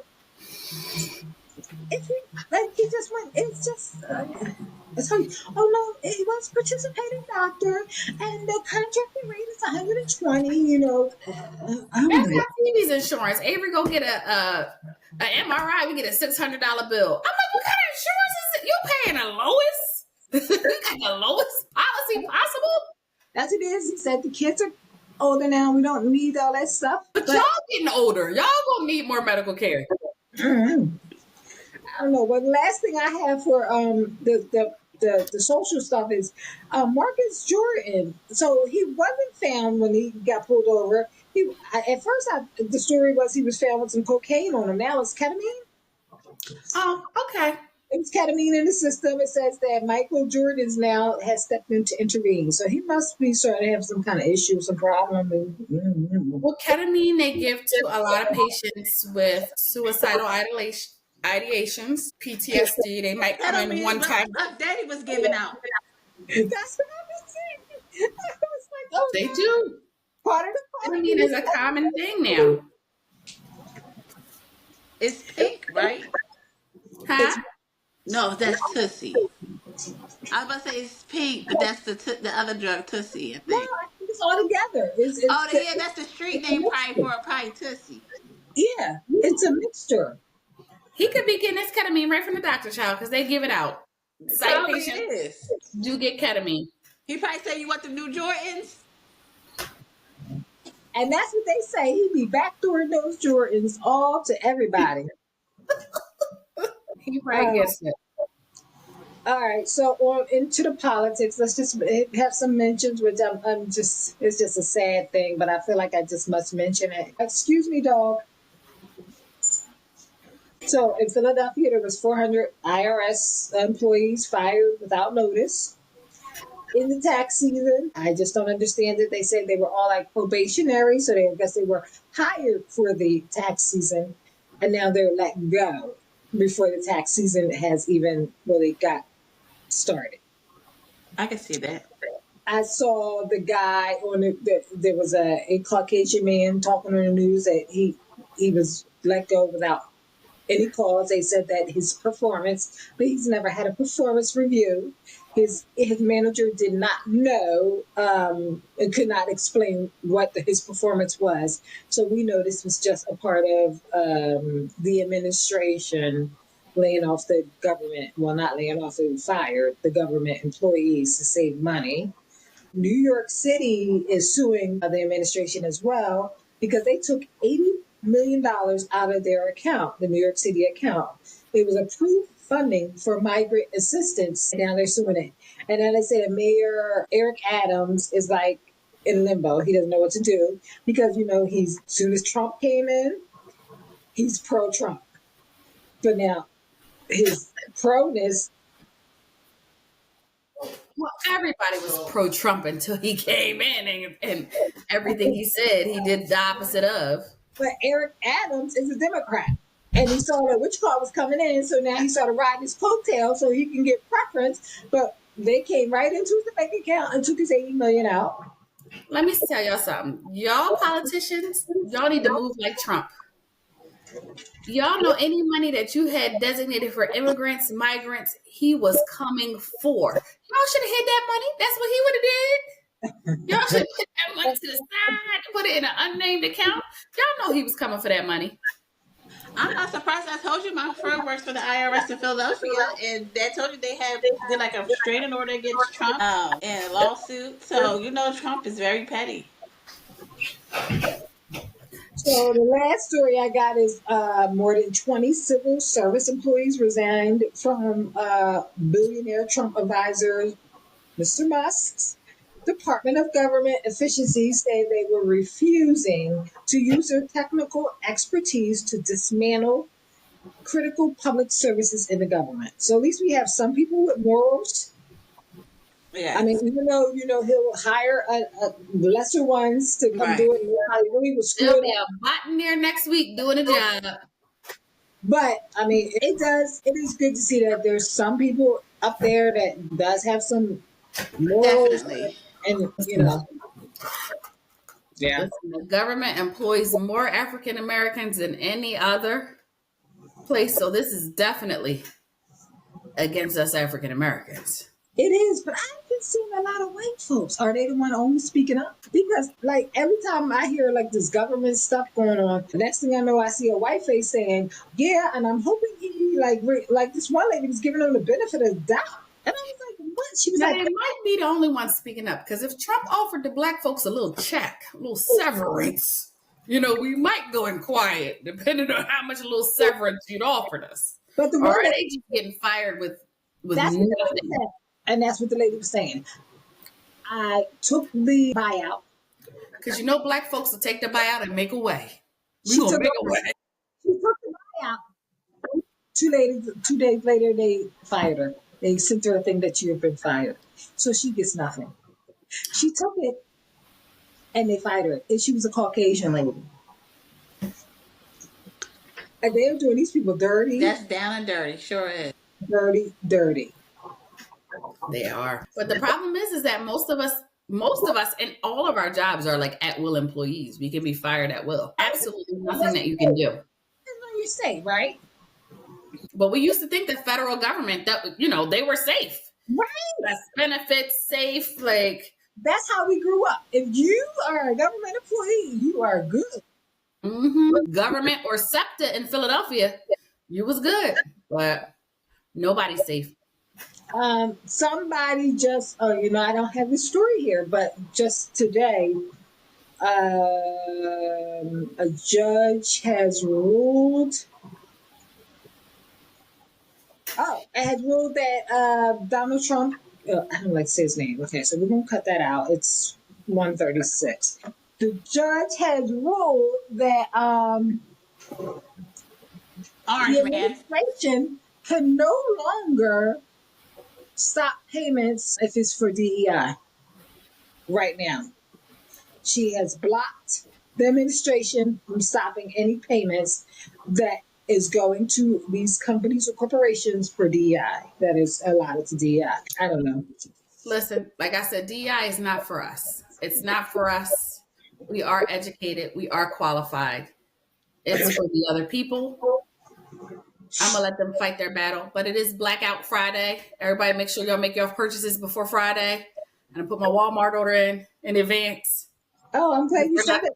if you, like, he just went, it's just, it's like, oh no, it was participating doctor and the contracted rate is 120, you know. I'm That's like, not TV's insurance. Avery go get a MRI, we get a $600 bill. I'm like, what kind of insurance is it? You paying the lowest? You got the lowest policy possible? that's it is. He said the kids are older now. We don't need all that stuff. But y'all getting older. Y'all gonna need more medical care. I don't know. But the last thing I have for the social stuff is Marcus Jordan. So he wasn't found when he got pulled over. At first the story was he was found with some cocaine on him. Now it's ketamine. Oh, okay. It's ketamine in the system. It says that Michael Jordan's now has stepped in to intervene. So he must be starting to have some kind of issue, some problem. Well, ketamine they give to a lot of patients with suicidal ideations, PTSD. They might That come don't in mean one time. Daddy was giving out. That's what I was saying. I was like, oh, They no. do. Part of the Ketamine is a common thing now. It's pink, right? Huh? No, that's Tussie. I was about to say it's pink, but that's the other drug, Tussie, I No, think. I think it's all together. Yeah, that's the street name probably Tussie. Yeah, it's a mixture. He could be getting his ketamine right from the doctor, child, because they give it out. Psych Probably patients it is. do get ketamine. He probably said, you want the new Jordans? And that's what they say. He be backdooring those Jordans all to everybody. He probably gets it. All right, so on into the politics. Let's just have some mentions, which I'm just, it's just a sad thing, but I feel like I just must mention it. Excuse me, dog. So in Philadelphia, there was 400 IRS employees fired without notice in the tax season. I just don't understand it. They said they were all like probationary, so I guess they were hired for the tax season, and now they're let go before the tax season has even really got started. I can see that. I saw the guy on there was a Caucasian man talking on the news that he was let go without any cause. They said that his performance, but he's never had a performance review. His manager did not know and could not explain what his performance was. So we know this was just a part of the administration laying off the government. Well, not laying off, they fired the government employees to save money. New York City is suing the administration as well because they took $80 million out of their account, the New York City account. It was approved funding for migrant assistance. Now they're suing it. And then they say that Mayor Eric Adams is like in limbo. He doesn't know what to do because, you know, as soon as Trump came in, he's pro-Trump. But now his proness. Well, everybody was pro-Trump until he came in, and everything he said, he did the opposite of. But Eric Adams is a Democrat. And he saw that which car was coming in, so now he started riding his coattail so he can get preference. But they came right into his bank account and took his $80 million out. Let me tell y'all something. Y'all politicians, y'all need to move like Trump. Y'all know any money that you had designated for immigrants, migrants, he was coming for. Y'all should have hid that money. That's what he would have did. Y'all should put that money to the side, put it in an unnamed account. Y'all know he was coming for that money. I'm not surprised. I told you my friend works for the IRS in Philadelphia, and they told you they did like a restraining order against Trump and a lawsuit. So you know Trump is very petty. So the last story I got is more than 20 civil service employees resigned from billionaire Trump advisor Mr. Musk's Department of Government Efficiency say they were refusing to use their technical expertise to dismantle critical public services in the government. So at least we have some people with morals. Yeah. I mean, even though he'll hire lesser ones to come do it, how he really was There'll screwing be up. a bot in there next week doing a job. But I mean, it is good to see that there's some people up there that does have some morals, Definitely. and yeah. Listen, the government employs more African Americans than any other place, so this is definitely against us African Americans. It is, but I've been seeing a lot of white folks. Are they the one only speaking up? Because like every time I hear like this government stuff going on, the next thing I know, I see a white face saying, "Yeah," and I'm hoping he like this one lady was giving him the benefit of the doubt, and I was like, "What?" She was Now, like, they might be the only ones speaking up, because if Trump offered the black folks a little check, a little severance, we might go in quiet, depending on how much a little severance you'd offered us. "But the Or one are that they just getting fired with that's what the lady nothing? said, and that's what the lady was saying. I took the buyout." Because black folks will take the buyout and make a way. She took the buyout. 2 days later, they fired her. They sent her a thing that you have been fired. So she gets nothing. She took it, and they fired her. And she was a Caucasian lady. And they're doing these people dirty. That's down and dirty. Sure is. Dirty. They are. But the problem is that most of us in all of our jobs are like at-will employees. We can be fired at will. Absolutely nothing that you can do. That's what you say, right? But we used to think the federal government, that they were safe. Right. That's benefits, safe, like. That's how we grew up. If you are a government employee, you are good. Mm-hmm. Government or SEPTA in Philadelphia, you was good. But nobody's safe. Somebody just, I don't have the story here, but just today, a judge has ruled. That Donald Trump. I don't like to say his name. Okay, so we're gonna cut that out. It's 1:36. The judge has ruled that the administration can no longer stop payments if it's for DEI. Right now, she has blocked the administration from stopping any payments that is going to these companies or corporations for DEI that is allotted to DEI. I don't know. Listen, like I said, DEI is not for us. It's not for us. We are educated. We are qualified. It's for the other people. I'm going to let them fight their battle. But it is Blackout Friday. Everybody make sure y'all make your purchases before Friday. And I put my Walmart order in advance. Oh, I'm glad you said it.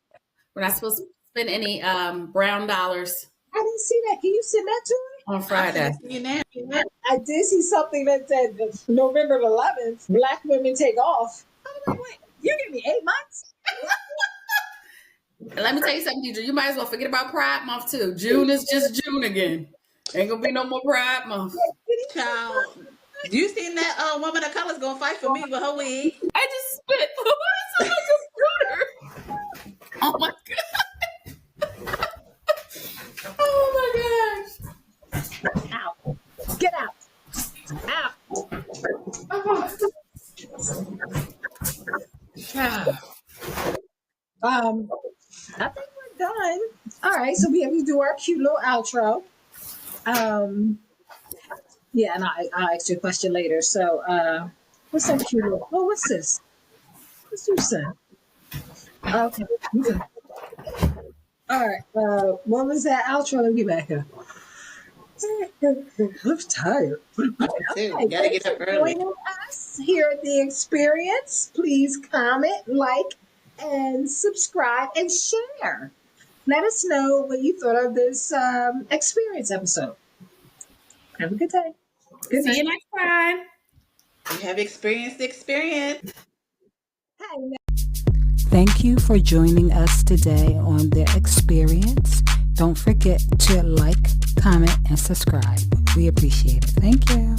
We're not supposed to spend any brown dollars. I didn't see that. Can you send that to me? On Friday. I did see something that said November 11th, Black women take off. I'm like, wait, you give me 8 months? And let me tell you something, Deidre. You might as well forget about Pride Month, too. June is just June again. Ain't going to be no more Pride Month. Child, you seen that woman of color's going to fight for me with her wig? I just spit. What's on my computer? Oh, my God. Oh my gosh. Out. Get out. Out. I think we're done. All right, so we have to do our cute little outro. Yeah, and I'll ask you a question later. So, what's that cute little? Oh, what's this? What's you say? Okay. All right. What was that outro? Let me get back here. I'm tired. You gotta get up early. Joining us here at The Experience. Please comment, like, and subscribe and share. Let us know what you thought of this experience episode. Have a good day. Good See you next time. You have experienced the experience. Hi. Thank you for joining us today on The Experience. Don't forget to like, comment, and subscribe. We appreciate it. Thank you.